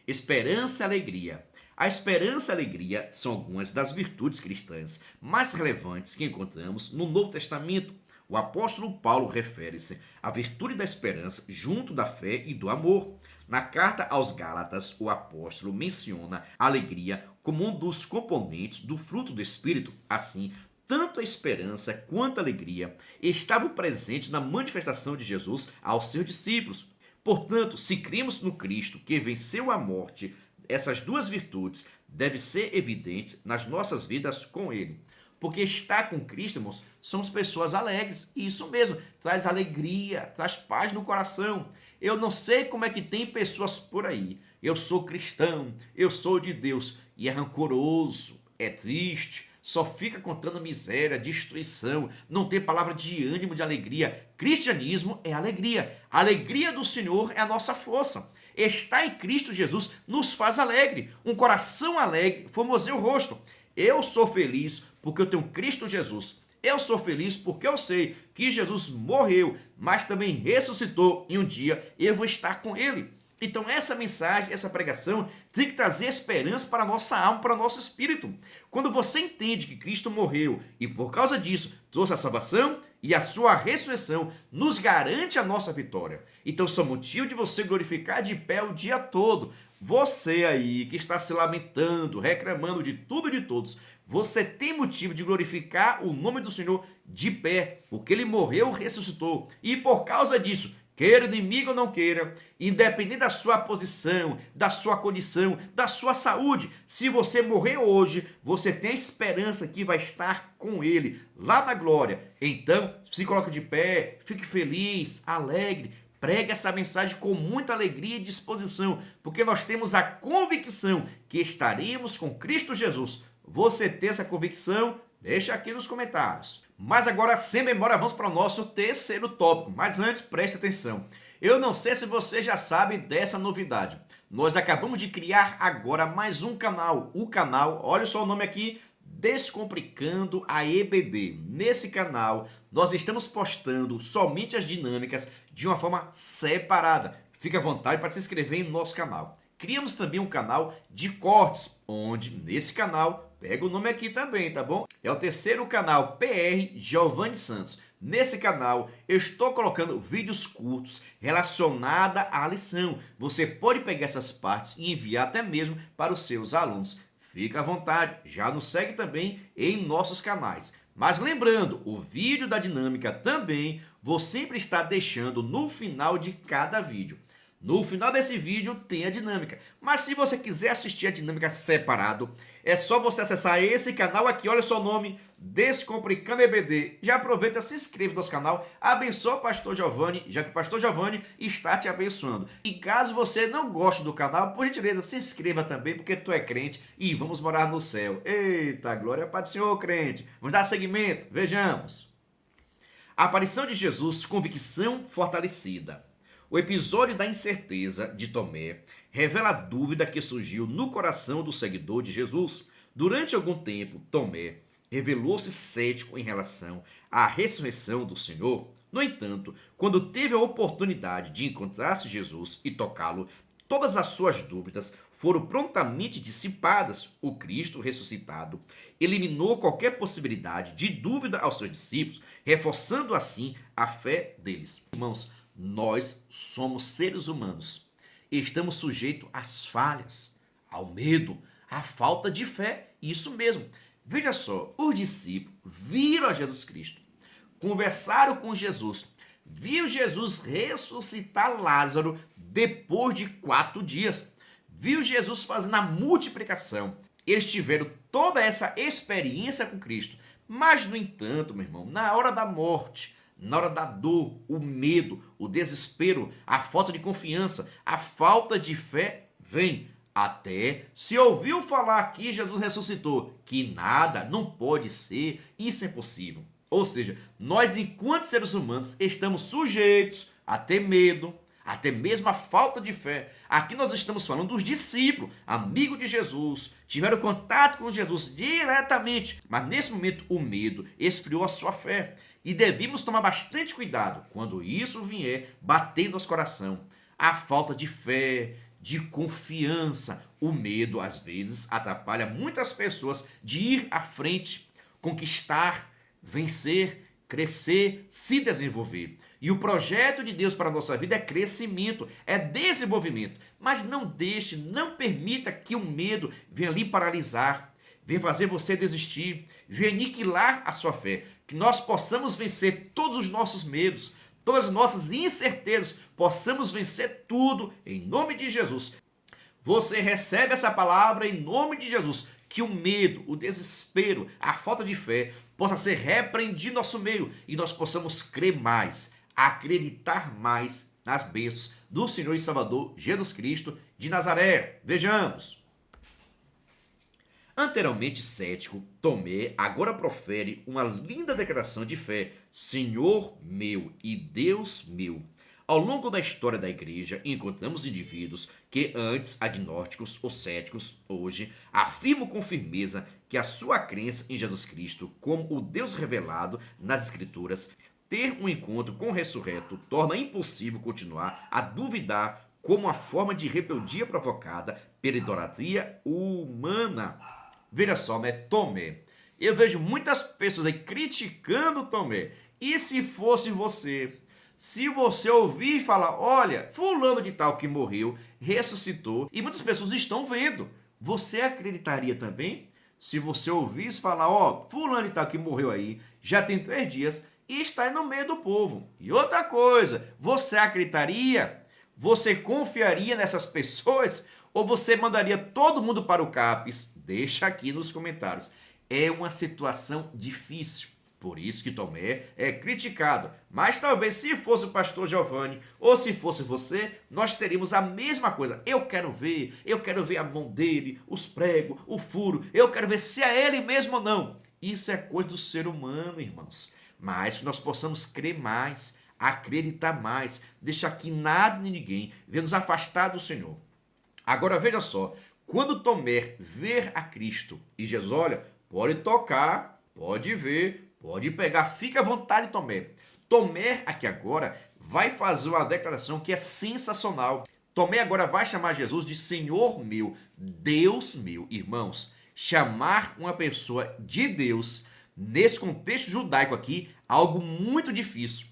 Esperança e alegria. A esperança e a alegria são algumas das virtudes cristãs mais relevantes que encontramos no Novo Testamento. O apóstolo Paulo refere-se à virtude da esperança junto da fé e do amor. Na carta aos Gálatas, o apóstolo menciona a alegria como um dos componentes do fruto do Espírito. Assim, tanto a esperança quanto a alegria estavam presentes na manifestação de Jesus aos seus discípulos. Portanto, se cremos no Cristo que venceu a morte, essas duas virtudes devem ser evidentes nas nossas vidas com Ele. Porque estar com Cristo, irmãos, somos pessoas alegres. E isso mesmo, traz alegria, traz paz no coração. Eu não sei como é que tem pessoas por aí. Eu sou cristão, eu sou de Deus. E é rancoroso, é triste, só fica contando miséria, destruição, não tem palavra de ânimo, de alegria. Cristianismo é alegria. A alegria do Senhor é a nossa força. Estar em Cristo Jesus nos faz alegre. Um coração alegre formoseia o rosto. Eu sou feliz porque eu tenho Cristo Jesus. Eu sou feliz porque eu sei que Jesus morreu, mas também ressuscitou e um dia eu vou estar com Ele. Então essa mensagem, essa pregação tem que trazer esperança para a nossa alma, para o nosso espírito. Quando você entende que Cristo morreu e por causa disso trouxe a salvação e a sua ressurreição nos garante a nossa vitória. Então isso é motivo de você glorificar de pé o dia todo. Você aí que está se lamentando, reclamando de tudo e de todos, você tem motivo de glorificar o nome do Senhor de pé, porque Ele morreu, ressuscitou. E por causa disso, queira o inimigo ou não queira, independente da sua posição, da sua condição, da sua saúde, se você morrer hoje, você tem a esperança que vai estar com Ele lá na glória. Então, se coloque de pé, fique feliz, alegre, pregue essa mensagem com muita alegria e disposição, porque nós temos a convicção que estaremos com Cristo Jesus. Você tem essa convicção? Deixa aqui nos comentários. Mas agora, sem demora, vamos para o nosso terceiro tópico. Mas antes, preste atenção. Eu não sei se você já sabe dessa novidade. Nós acabamos de criar agora mais um canal. O canal, olha só o nome aqui, Descomplicando a EBD. Nesse canal, nós estamos postando somente as dinâmicas de uma forma separada. Fique à vontade para se inscrever em nosso canal. Criamos também um canal de cortes, onde nesse canal, pega o nome aqui também, tá bom? É o terceiro canal PR Giovanni Santos. Nesse canal eu estou colocando vídeos curtos relacionados à lição. Você pode pegar essas partes e enviar até mesmo para os seus alunos. Fica à vontade, já nos segue também em nossos canais. Mas lembrando, o vídeo da dinâmica também vou sempre estar deixando no final de cada vídeo. No final desse vídeo tem a dinâmica, mas se você quiser assistir a dinâmica separado, é só você acessar esse canal aqui, olha só o nome, Descomplicando EBD. Já aproveita, se inscreva no nosso canal, abençoa o Pastor Giovanni, já que o Pastor Giovanni está te abençoando. E caso você não goste do canal, por gentileza, se inscreva também, porque tu é crente e vamos morar no céu. Eita, glória para o Senhor, crente. Vamos dar seguimento, vejamos. A aparição de Jesus, convicção fortalecida. O episódio da incerteza de Tomé revela a dúvida que surgiu no coração do seguidor de Jesus. Durante algum tempo, Tomé revelou-se cético em relação à ressurreição do Senhor. No entanto, quando teve a oportunidade de encontrar-se Jesus e tocá-lo, todas as suas dúvidas foram prontamente dissipadas. O Cristo ressuscitado eliminou qualquer possibilidade de dúvida aos seus discípulos, reforçando assim a fé deles. Irmãos, nós somos seres humanos. Estamos sujeitos às falhas, ao medo, à falta de fé. Isso mesmo. Veja só, os discípulos viram a Jesus Cristo, conversaram com Jesus, viu Jesus ressuscitar Lázaro depois de 4 dias, viu Jesus fazendo a multiplicação. Eles tiveram toda essa experiência com Cristo, mas, no entanto, meu irmão, na hora da morte, na hora da dor, o medo, o desespero, a falta de confiança, a falta de fé vem. Até se ouviu falar que Jesus ressuscitou, que nada, não pode ser, isso é impossível. Ou seja, nós, enquanto seres humanos, estamos sujeitos a ter medo, até mesmo a falta de fé. Aqui nós estamos falando dos discípulos, amigos de Jesus, tiveram contato com Jesus diretamente, mas nesse momento o medo esfriou a sua fé. E devemos tomar bastante cuidado quando isso vier batendo nosso coração. A falta de fé, de confiança, o medo às vezes atrapalha muitas pessoas de ir à frente, conquistar, vencer, crescer, se desenvolver. E o projeto de Deus para a nossa vida é crescimento, é desenvolvimento. Mas não deixe, não permita que o medo venha lhe paralisar, venha fazer você desistir, venha aniquilar a sua fé. Que nós possamos vencer todos os nossos medos, todas as nossas incertezas, possamos vencer tudo em nome de Jesus. Você recebe essa palavra em nome de Jesus, que o medo, o desespero, a falta de fé possa ser repreendido em nosso meio e nós possamos crer mais, acreditar mais nas bênçãos do Senhor e Salvador Jesus Cristo de Nazaré. Vejamos. Anteriormente cético, Tomé agora profere uma linda declaração de fé: Senhor meu e Deus meu. Ao longo da história da igreja, encontramos indivíduos que antes agnósticos ou céticos, hoje afirmam com firmeza que a sua crença em Jesus Cristo como o Deus revelado nas Escrituras, ter um encontro com o ressurreto, torna impossível continuar a duvidar como uma forma de rebeldia provocada pela idolatria humana. Veja só, né? Tomé. Eu vejo muitas pessoas aí criticando Tomé. E se fosse você? Se você ouvir falar, olha, fulano de tal que morreu, ressuscitou, e muitas pessoas estão vendo, você acreditaria também? Se você ouvisse falar, ó, fulano de tal que morreu aí, já tem 3 dias, e está aí no meio do povo. E outra coisa, você acreditaria? Você confiaria nessas pessoas? Ou você mandaria todo mundo para o CAPES? Deixa aqui nos comentários. É uma situação difícil. Por isso que Tomé é criticado. Mas talvez se fosse o pastor Giovanni ou se fosse você, nós teríamos a mesma coisa. Eu quero ver a mão dele, os pregos, o furo. Eu quero ver se é ele mesmo ou não. Isso é coisa do ser humano, irmãos. Mas que nós possamos crer mais, acreditar mais, deixar que nada nem ninguém venha nos afastar do Senhor. Agora veja só, quando Tomé ver a Cristo e Jesus, olha, pode tocar, pode ver, pode pegar, fica à vontade, Tomé. Tomé aqui agora vai fazer uma declaração que é sensacional. Tomé agora vai chamar Jesus de Senhor meu, Deus meu. Irmãos, chamar uma pessoa de Deus, nesse contexto judaico aqui, algo muito difícil.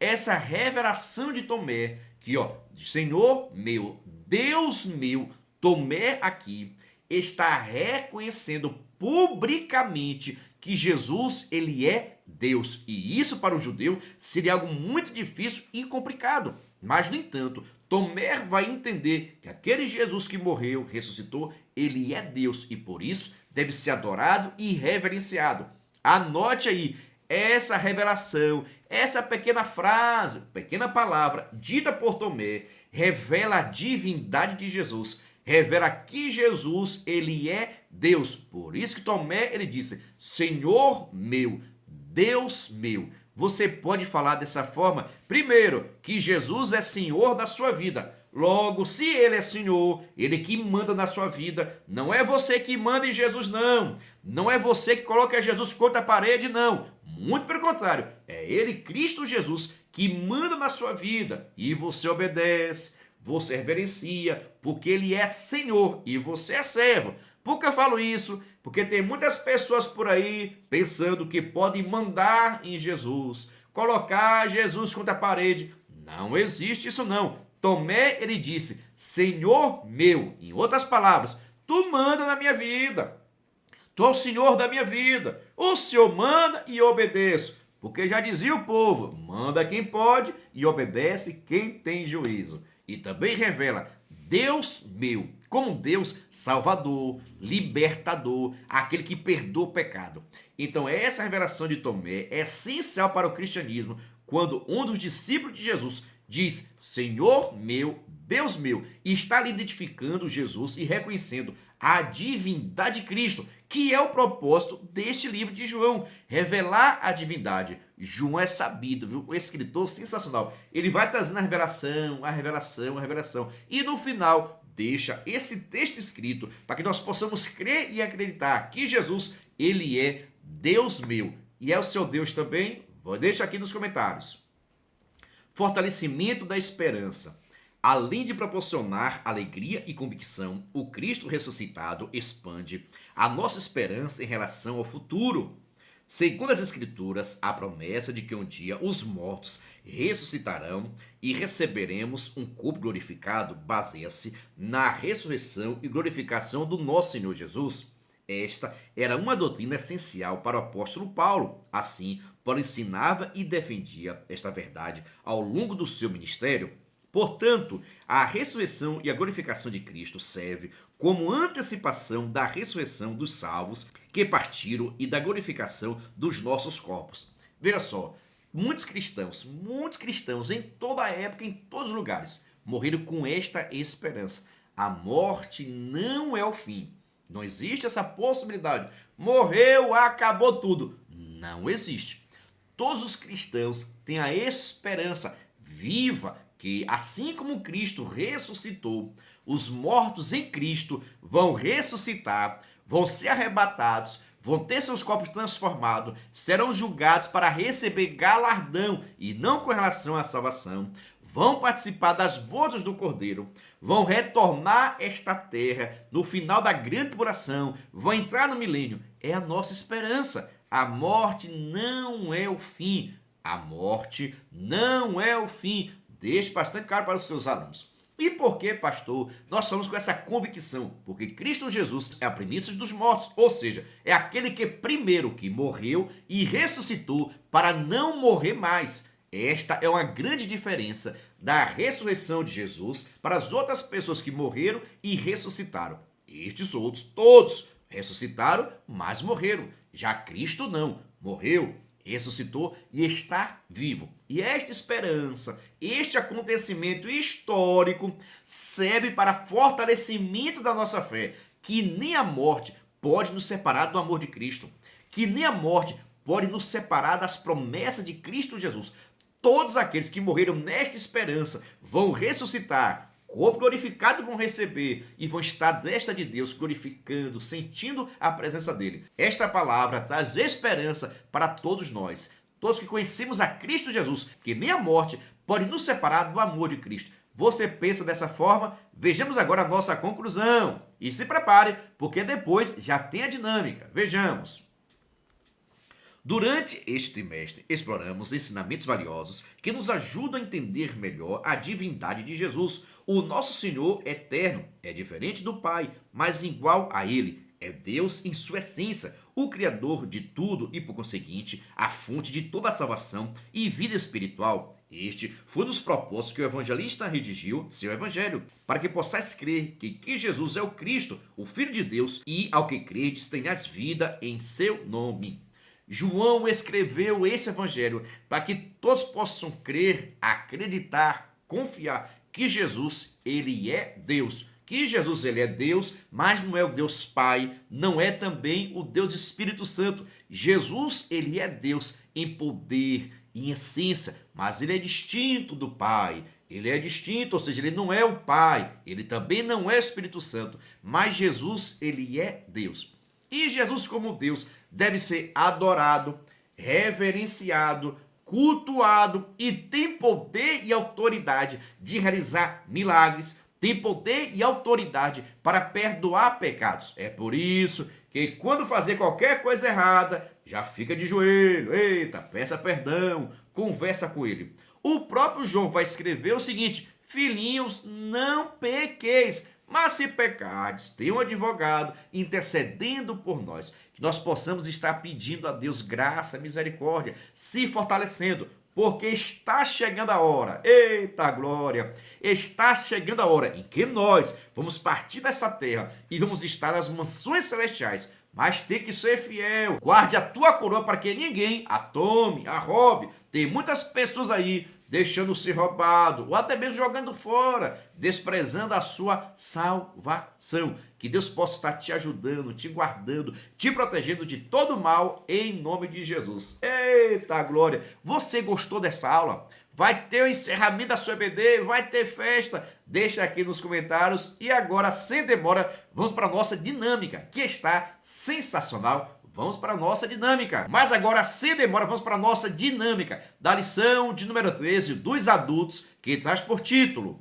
Essa revelação de Tomé, que ó, Senhor meu, Deus meu, Tomé aqui está reconhecendo publicamente que Jesus, ele é Deus. E isso para o judeu seria algo muito difícil e complicado. Mas, no entanto, Tomé vai entender que aquele Jesus que morreu, ressuscitou, ele é Deus e por isso deve ser adorado e reverenciado. Anote aí, essa revelação, essa pequena frase, pequena palavra dita por Tomé, revela a divindade de Jesus, revela que Jesus, ele é Deus. Por isso que Tomé, ele disse, Senhor meu, Deus meu. Você pode falar dessa forma, primeiro, que Jesus é Senhor da sua vida. Logo, se ele é Senhor, ele que manda na sua vida, não é você que manda em Jesus, não. Não é você que coloca Jesus contra a parede, não. Muito pelo contrário, é ele, Cristo Jesus, que manda na sua vida. E você obedece, você reverencia, porque ele é Senhor e você é servo. Por que eu falo isso? Porque tem muitas pessoas por aí pensando que podem mandar em Jesus, colocar Jesus contra a parede. Não existe isso não. Tomé, ele disse, Senhor meu. Em outras palavras, tu manda na minha vida. Tu é o Senhor da minha vida. O Senhor manda e eu obedeço. Porque já dizia o povo, manda quem pode e obedece quem tem juízo. E também revela Deus meu, como Deus salvador, libertador, aquele que perdoa o pecado. Então essa revelação de Tomé é essencial para o cristianismo, quando um dos discípulos de Jesus diz, Senhor meu, Deus meu, e está ali identificando Jesus e reconhecendo a divindade de Cristo, que é o propósito deste livro de João, revelar a divindade. João é sabido, viu? Um escritor sensacional. Ele vai trazendo a revelação, a revelação, a revelação. E no final, deixa esse texto escrito para que nós possamos crer e acreditar que Jesus, ele é Deus meu. E é o seu Deus também? Deixa aqui nos comentários. Fortalecimento da esperança. Além de proporcionar alegria e convicção, o Cristo ressuscitado expande a nossa esperança em relação ao futuro. Segundo as Escrituras, a promessa de que um dia os mortos ressuscitarão e receberemos um corpo glorificado baseia-se na ressurreição e glorificação do nosso Senhor Jesus. Esta era uma doutrina essencial para o apóstolo Paulo. Assim, Paulo ensinava e defendia esta verdade ao longo do seu ministério. Portanto, a ressurreição e a glorificação de Cristo serve como antecipação da ressurreição dos salvos que partiram e da glorificação dos nossos corpos. Veja só, muitos cristãos em toda a época, em todos os lugares, morreram com esta esperança. A morte não é o fim. Não existe essa possibilidade. Morreu, acabou tudo. Não existe. Todos os cristãos têm a esperança viva que, assim como Cristo ressuscitou, os mortos em Cristo vão ressuscitar, vão ser arrebatados, vão ter seus corpos transformados, serão julgados para receber galardão e não com relação à salvação, vão participar das bodas do Cordeiro, vão retornar esta terra no final da grande tribulação, vão entrar no milênio. É a nossa esperança. A morte não é o fim. A morte não é o fim. Deixe bastante claro para os seus alunos. E por que, pastor, nós somos com essa convicção? Porque Cristo Jesus é a primícia dos mortos, ou seja, é aquele que primeiro que morreu e ressuscitou para não morrer mais. Esta é uma grande diferença da ressurreição de Jesus para as outras pessoas que morreram e ressuscitaram. Estes outros todos ressuscitaram, mas morreram. Já Cristo não, morreu, ressuscitou e está vivo. E esta esperança, este acontecimento histórico serve para fortalecimento da nossa fé, que nem a morte pode nos separar do amor de Cristo, que nem a morte pode nos separar das promessas de Cristo Jesus. Todos aqueles que morreram nesta esperança vão ressuscitar, corpo glorificado vão receber e vão estar à destra de Deus glorificando, sentindo a presença dele. Esta palavra traz esperança para todos nós, todos que conhecemos a Cristo Jesus, que nem a morte pode nos separar do amor de Cristo. Você pensa dessa forma? Vejamos agora a nossa conclusão. E se prepare, porque depois já tem a dinâmica. Vejamos. Durante este trimestre, exploramos ensinamentos valiosos que nos ajudam a entender melhor a divindade de Jesus. O nosso Senhor eterno é diferente do Pai, mas igual a Ele. É Deus em sua essência, o Criador de tudo e, por conseguinte, a fonte de toda a salvação e vida espiritual. Este foi um dos propósitos que o evangelista redigiu seu evangelho, para que possais crer que Jesus é o Cristo, o Filho de Deus, e ao que credes tenhais vida em seu nome. João escreveu esse evangelho para que todos possam crer, acreditar, confiar que Jesus, ele é Deus. Que Jesus, ele é Deus, mas não é o Deus Pai, não é também o Deus Espírito Santo. Jesus, ele é Deus em poder, em essência, mas ele é distinto do Pai. Ele é distinto, ou seja, ele não é o Pai, ele também não é o Espírito Santo, mas Jesus, ele é Deus. E Jesus, como Deus, deve ser adorado, reverenciado, cultuado e tem poder e autoridade de realizar milagres, tem poder e autoridade para perdoar pecados. É por isso que quando fazer qualquer coisa errada, já fica de joelho, eita, peça perdão, conversa com ele. O próprio João vai escrever o seguinte: filhinhos, não pequeis, mas se pecardes, tem um advogado intercedendo por nós. Que nós possamos estar pedindo a Deus graça, misericórdia, se fortalecendo, porque está chegando a hora, eita glória, está chegando a hora em que nós vamos partir dessa terra e vamos estar nas mansões celestiais. Mas tem que ser fiel, guarde a tua coroa para que ninguém a tome, a roube. Tem muitas pessoas aí deixando ser roubado, ou até mesmo jogando fora, desprezando a sua salvação. Que Deus possa estar te ajudando, te guardando, te protegendo de todo mal, em nome de Jesus. Eita glória! Você gostou dessa aula? Vai ter o encerramento da sua EBD, vai ter festa. Deixa aqui nos comentários. E agora, sem demora, vamos para a nossa dinâmica, que está sensacional. Vamos para a nossa dinâmica. Mas agora, sem demora, vamos para a nossa dinâmica da lição de número 13 dos adultos, que traz por título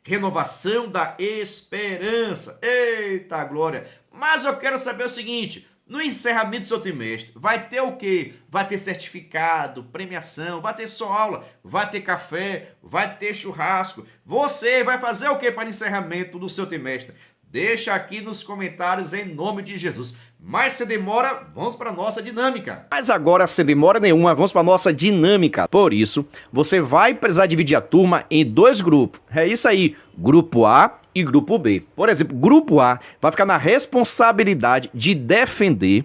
Renovação da Esperança. Eita glória! Mas eu quero saber o seguinte: no encerramento do seu trimestre, vai ter o quê? Vai ter certificado, premiação, vai ter só aula, vai ter café, vai ter churrasco. Você vai fazer o quê para o encerramento do seu trimestre? Deixa aqui nos comentários em nome de Jesus. Mas sem demora, vamos para a nossa dinâmica. Mas agora, sem demora nenhuma, vamos para a nossa dinâmica. Por isso, você vai precisar dividir a turma em dois grupos. É isso aí, grupo A e grupo B. Por exemplo, grupo A vai ficar na responsabilidade de defender,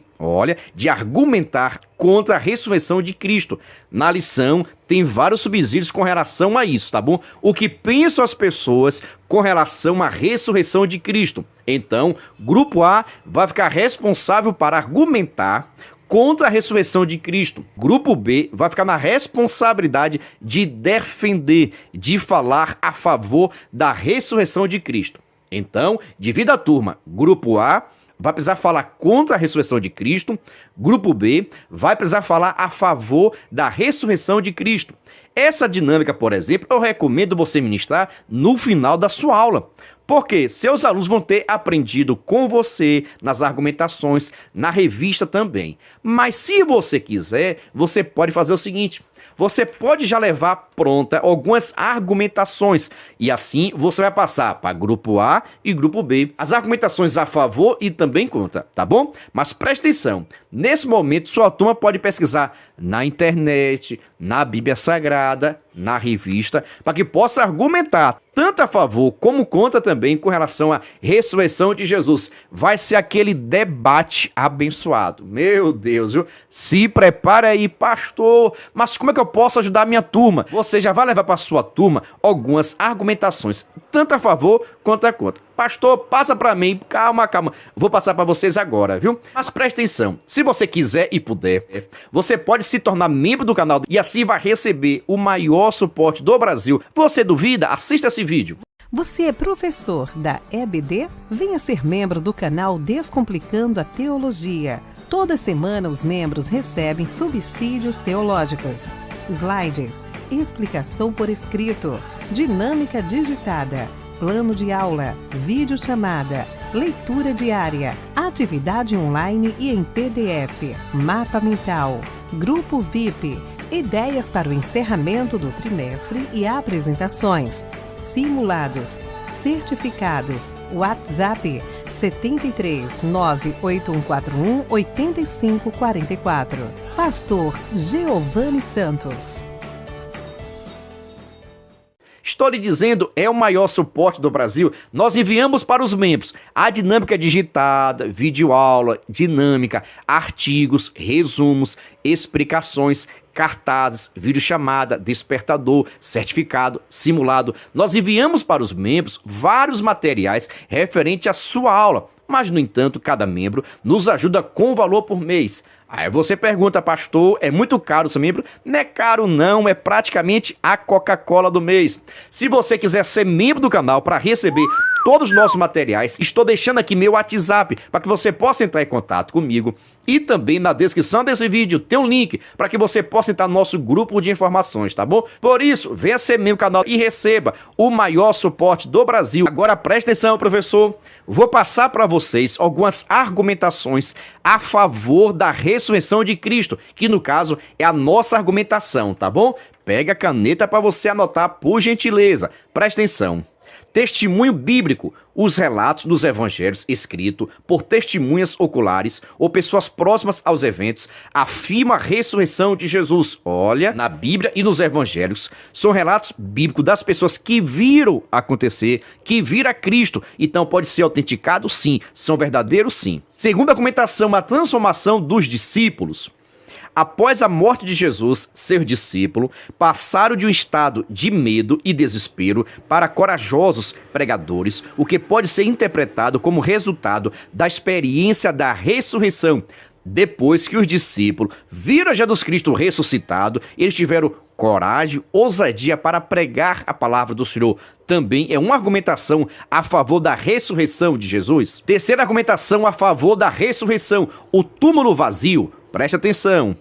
de argumentar contra a ressurreição de Cristo. Na lição tem vários subsídios com relação a isso, tá bom? O que pensam as pessoas com relação à ressurreição de Cristo. Então, grupo A vai ficar responsável para argumentar contra a ressurreição de Cristo. Grupo B vai ficar na responsabilidade de defender, de falar a favor da ressurreição de Cristo. Então, divida a turma. Grupo A vai precisar falar contra a ressurreição de Cristo. Grupo B vai precisar falar a favor da ressurreição de Cristo. Essa dinâmica, por exemplo, eu recomendo você ministrar no final da sua aula. Porque seus alunos vão ter aprendido com você nas argumentações, na revista também. Mas se você quiser, você pode fazer o seguinte: você pode já levar pronta algumas argumentações e assim você vai passar para grupo A e grupo B. As argumentações a favor e também contra, tá bom? Mas preste atenção, nesse momento sua turma pode pesquisar na internet, na Bíblia Sagrada, na revista, para que possa argumentar tanto a favor como contra também com relação à ressurreição de Jesus. Vai ser aquele debate abençoado. Meu Deus, viu? Se prepare aí, pastor. Mas como é que eu posso ajudar a minha turma? Você já vai levar para a sua turma algumas argumentações, tanto a favor quanto a contra. Pastor, passa para mim. Calma. Vou passar para vocês agora, viu? Mas preste atenção. Se você quiser e puder, você pode se tornar membro do canal e assim vai receber o maior suporte do Brasil. Você duvida? Assista esse vídeo. Você é professor da EBD? Venha ser membro do canal Descomplicando a Teologia. Toda semana os membros recebem subsídios teológicos, slides, explicação por escrito, dinâmica digitada, plano de aula, videochamada, leitura diária, atividade online e em PDF, mapa mental, grupo VIP, ideias para o encerramento do trimestre e apresentações, simulados, certificados, WhatsApp 73 98141 8544. Pastor Giovanni Santos. Estou lhe dizendo, é o maior suporte do Brasil. Nós enviamos para os membros a dinâmica digitada, videoaula, dinâmica, artigos, resumos, explicações, cartazes, videochamada, despertador, certificado, simulado. Nós enviamos para os membros vários materiais referentes à sua aula. Mas, no entanto, cada membro nos ajuda com valor por mês. Aí você pergunta, pastor, é muito caro ser membro? Não é caro não, é praticamente a Coca-Cola do mês. Se você quiser ser membro do canal para receber todos os nossos materiais. Estou deixando aqui meu WhatsApp para que você possa entrar em contato comigo. E também na descrição desse vídeo tem um link para que você possa entrar no nosso grupo de informações, tá bom? Por isso, venha ser membro do canal e receba o maior suporte do Brasil. Agora preste atenção, professor. Vou passar para vocês algumas argumentações a favor da ressurreição de Cristo, que no caso é a nossa argumentação, tá bom? Pega a caneta para você anotar, por gentileza. Preste atenção. Testemunho bíblico, os relatos dos evangelhos escritos por testemunhas oculares ou pessoas próximas aos eventos afirma a ressurreição de Jesus. Olha, na Bíblia e nos evangelhos são relatos bíblicos das pessoas que viram acontecer, que viram a Cristo. Então pode ser autenticado sim, são verdadeiros sim. Segunda argumentação, a transformação dos discípulos. Após a morte de Jesus, seus discípulos passaram de um estado de medo e desespero para corajosos pregadores, o que pode ser interpretado como resultado da experiência da ressurreição. Depois que os discípulos viram Jesus Cristo ressuscitado, eles tiveram coragem, ousadia para pregar a palavra do Senhor. Também é uma argumentação a favor da ressurreição de Jesus. Terceira argumentação a favor da ressurreição, o túmulo vazio. Preste atenção.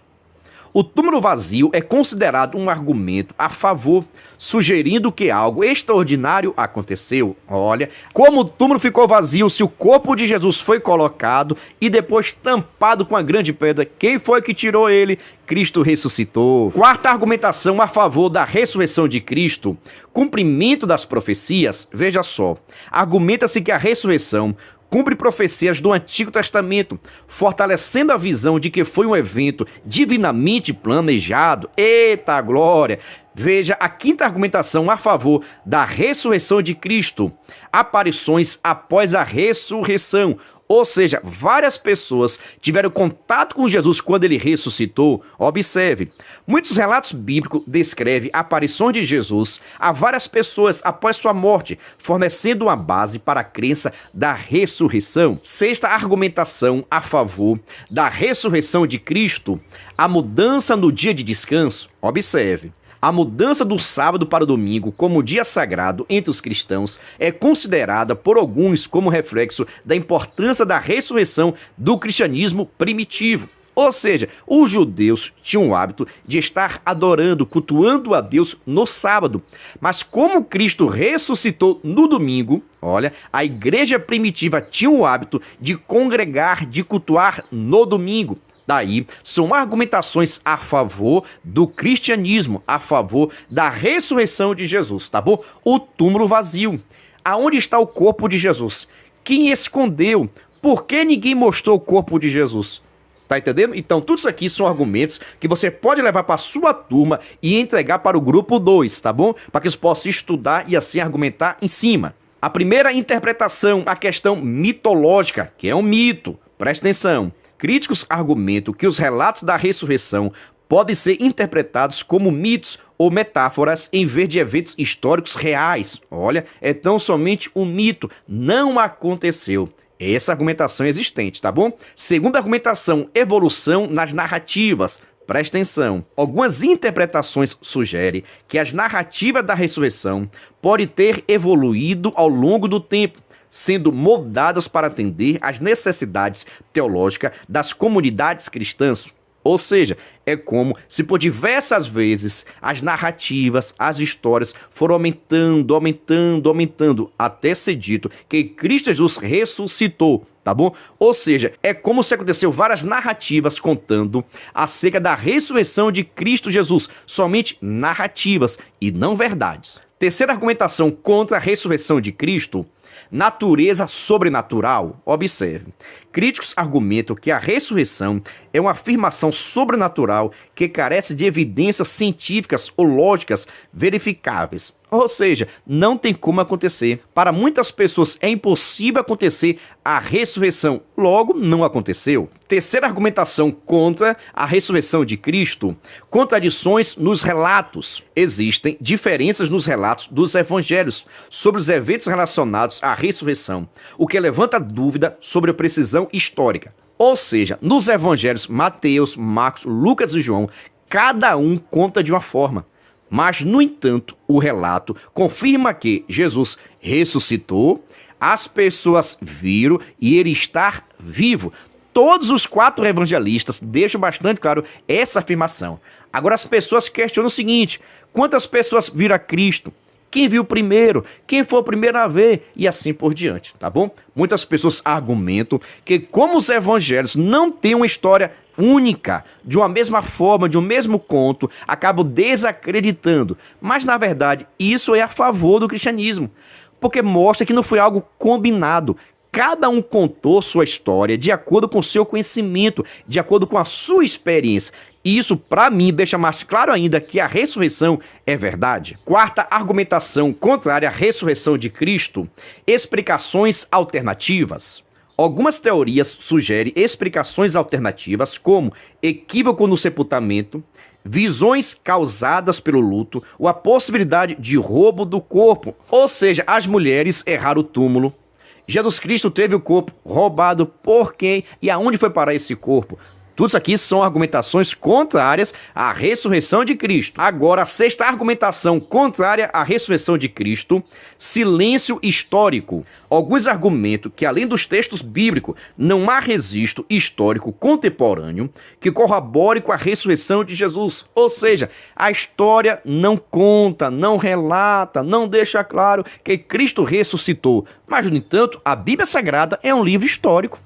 O túmulo vazio é considerado um argumento a favor, sugerindo que algo extraordinário aconteceu. Olha, como o túmulo ficou vazio se o corpo de Jesus foi colocado e depois tampado com a grande pedra, quem foi que tirou ele? Cristo ressuscitou. Quarta argumentação a favor da ressurreição de Cristo, cumprimento das profecias. Veja só, argumenta-se que a ressurreição cumpre profecias do Antigo Testamento, fortalecendo a visão de que foi um evento divinamente planejado. Eita glória! Veja a quinta argumentação a favor da ressurreição de Cristo. Aparições após a ressurreição. Ou seja, várias pessoas tiveram contato com Jesus quando ele ressuscitou. Observe, muitos relatos bíblicos descrevem aparições de Jesus a várias pessoas após sua morte, fornecendo uma base para a crença da ressurreição. Sexta argumentação a favor da ressurreição de Cristo, a mudança no dia de descanso. Observe. A mudança do sábado para o domingo como dia sagrado entre os cristãos é considerada por alguns como reflexo da importância da ressurreição do cristianismo primitivo. Ou seja, os judeus tinham o hábito de estar adorando, cultuando a Deus no sábado. Mas como Cristo ressuscitou no domingo, olha, a igreja primitiva tinha o hábito de congregar, de cultuar no domingo. Daí, são argumentações a favor do cristianismo, a favor da ressurreição de Jesus, tá bom? O túmulo vazio. Aonde está o corpo de Jesus? Quem escondeu? Por que ninguém mostrou o corpo de Jesus? Tá entendendo? Então, tudo isso aqui são argumentos que você pode levar para a sua turma e entregar para o grupo 2, tá bom? Para que eles possam estudar e assim argumentar em cima. A primeira interpretação, a questão mitológica, que é um mito. Preste atenção. Críticos argumentam que os relatos da ressurreição podem ser interpretados como mitos ou metáforas em vez de eventos históricos reais. Olha, é tão somente um mito, não aconteceu. Essa argumentação é existente, tá bom? Segunda argumentação, evolução nas narrativas. Presta atenção. Algumas interpretações sugerem que as narrativas da ressurreição podem ter evoluído ao longo do tempo, sendo moldadas para atender às necessidades teológicas das comunidades cristãs. Ou seja, é como se por diversas vezes as narrativas, as histórias foram aumentando, até ser dito que Cristo Jesus ressuscitou, tá bom? Ou seja, é como se aconteceu várias narrativas contando acerca da ressurreição de Cristo Jesus, somente narrativas e não verdades. Terceira argumentação contra a ressurreição de Cristo, natureza sobrenatural. Observe. Críticos argumentam que a ressurreição é uma afirmação sobrenatural que carece de evidências científicas ou lógicas verificáveis. Ou seja, não tem como acontecer. Para muitas pessoas é impossível acontecer a ressurreição. Logo, não aconteceu. Terceira argumentação contra a ressurreição de Cristo. Contradições nos relatos. Existem diferenças nos relatos dos evangelhos sobre os eventos relacionados à ressurreição, o que levanta dúvida sobre a precisão histórica. Ou seja, nos evangelhos Mateus, Marcos, Lucas e João, cada um conta de uma forma. Mas, no entanto, o relato confirma que Jesus ressuscitou, as pessoas viram e ele está vivo. Todos os 4 evangelistas deixam bastante claro essa afirmação. Agora as pessoas questionam o seguinte: quantas pessoas viram a Cristo? Quem viu primeiro? Quem foi o primeiro a ver? E assim por diante, tá bom? Muitas pessoas argumentam que como os evangelhos não têm uma história única, de uma mesma forma, de um mesmo conto, acabam desacreditando. Mas na verdade isso é a favor do cristianismo, porque mostra que não foi algo combinado. Cada um contou sua história de acordo com seu conhecimento, de acordo com a sua experiência. E isso, para mim, deixa mais claro ainda que a ressurreição é verdade. Quarta argumentação contrária à ressurreição de Cristo: explicações alternativas. Algumas teorias sugerem explicações alternativas como equívoco no sepultamento, visões causadas pelo luto ou a possibilidade de roubo do corpo. Ou seja, as mulheres erraram o túmulo. Jesus Cristo teve o corpo roubado por quem e aonde foi parar esse corpo? Tudo isso aqui são argumentações contrárias à ressurreição de Cristo. Agora, a sexta argumentação contrária à ressurreição de Cristo: silêncio histórico. Alguns argumentam que, além dos textos bíblicos, não há registro histórico contemporâneo que corrobore com a ressurreição de Jesus. Ou seja, a história não conta, não relata, não deixa claro que Cristo ressuscitou. Mas, no entanto, a Bíblia Sagrada é um livro histórico.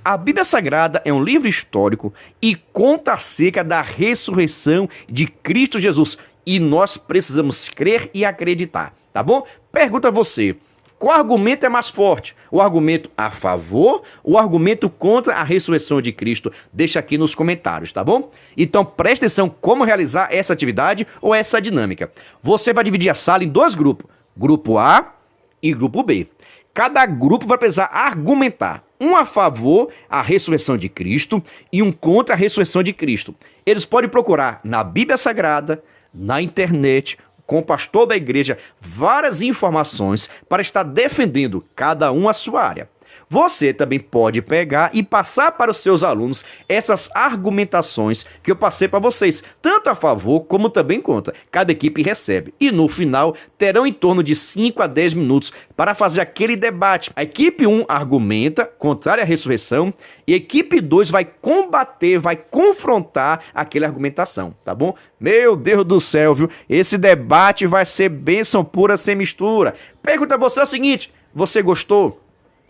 A Bíblia Sagrada é um livro histórico e conta acerca da ressurreição de Cristo Jesus. E nós precisamos crer e acreditar, tá bom? Pergunta a você: qual argumento é mais forte? O argumento a favor ou o argumento contra a ressurreição de Cristo? Deixa aqui nos comentários, tá bom? Então preste atenção como realizar essa atividade ou essa dinâmica. Você vai dividir a sala em 2 grupos, grupo A e grupo B. Cada grupo vai precisar argumentar, um a favor da ressurreição de Cristo e um contra a ressurreição de Cristo. Eles podem procurar na Bíblia Sagrada, na internet, com o pastor da igreja, várias informações para estar defendendo cada um a sua área. Você também pode pegar e passar para os seus alunos essas argumentações que eu passei para vocês, tanto a favor como também contra. Cada equipe recebe. E no final, terão em torno de 5 a 10 minutos para fazer aquele debate. A equipe 1 argumenta, contrária à ressurreição, e a equipe 2 vai combater, vai confrontar aquela argumentação, tá bom? Meu Deus do céu, viu? Esse debate vai ser bênção pura sem mistura. Pergunta a você o seguinte: você gostou?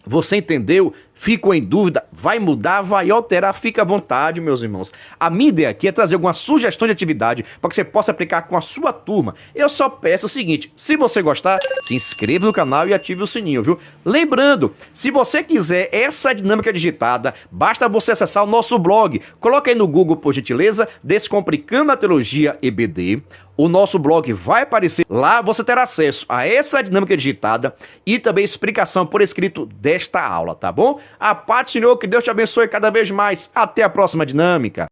Você entendeu? Ficou em dúvida? Vai mudar? Vai alterar? Fica à vontade, meus irmãos. A minha ideia aqui é trazer alguma sugestão de atividade para que você possa aplicar com a sua turma. Eu só peço o seguinte: se você gostar, se inscreva no canal e ative o sininho, viu? Lembrando, se você quiser essa dinâmica digitada, basta você acessar o nosso blog. Coloca aí no Google, por gentileza, Descomplicando a Teologia EBD. O nosso blog vai aparecer lá, você terá acesso a essa dinâmica digitada e também explicação por escrito desta aula, tá bom? A paz do Senhor, que Deus te abençoe cada vez mais. Até a próxima dinâmica.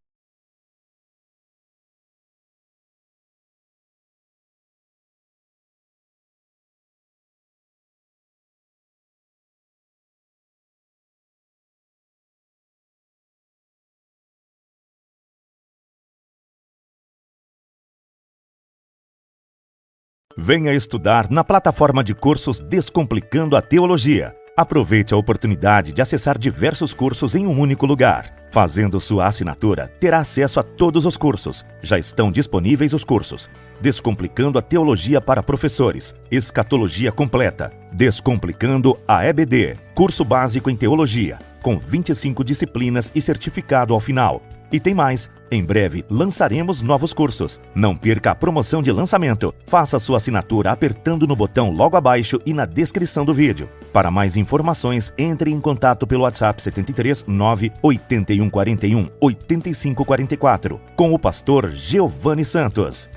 Venha estudar na plataforma de cursos Descomplicando a Teologia. Aproveite a oportunidade de acessar diversos cursos em um único lugar. Fazendo sua assinatura, terá acesso a todos os cursos. Já estão disponíveis os cursos: Descomplicando a Teologia para Professores, Escatologia Completa, Descomplicando a EBD, Curso Básico em Teologia, com 25 disciplinas e certificado ao final. E tem mais, em breve lançaremos novos cursos. Não perca a promoção de lançamento. Faça sua assinatura apertando no botão logo abaixo e na descrição do vídeo. Para mais informações, entre em contato pelo WhatsApp 73 98141 8544 com o pastor Giovanni Santos.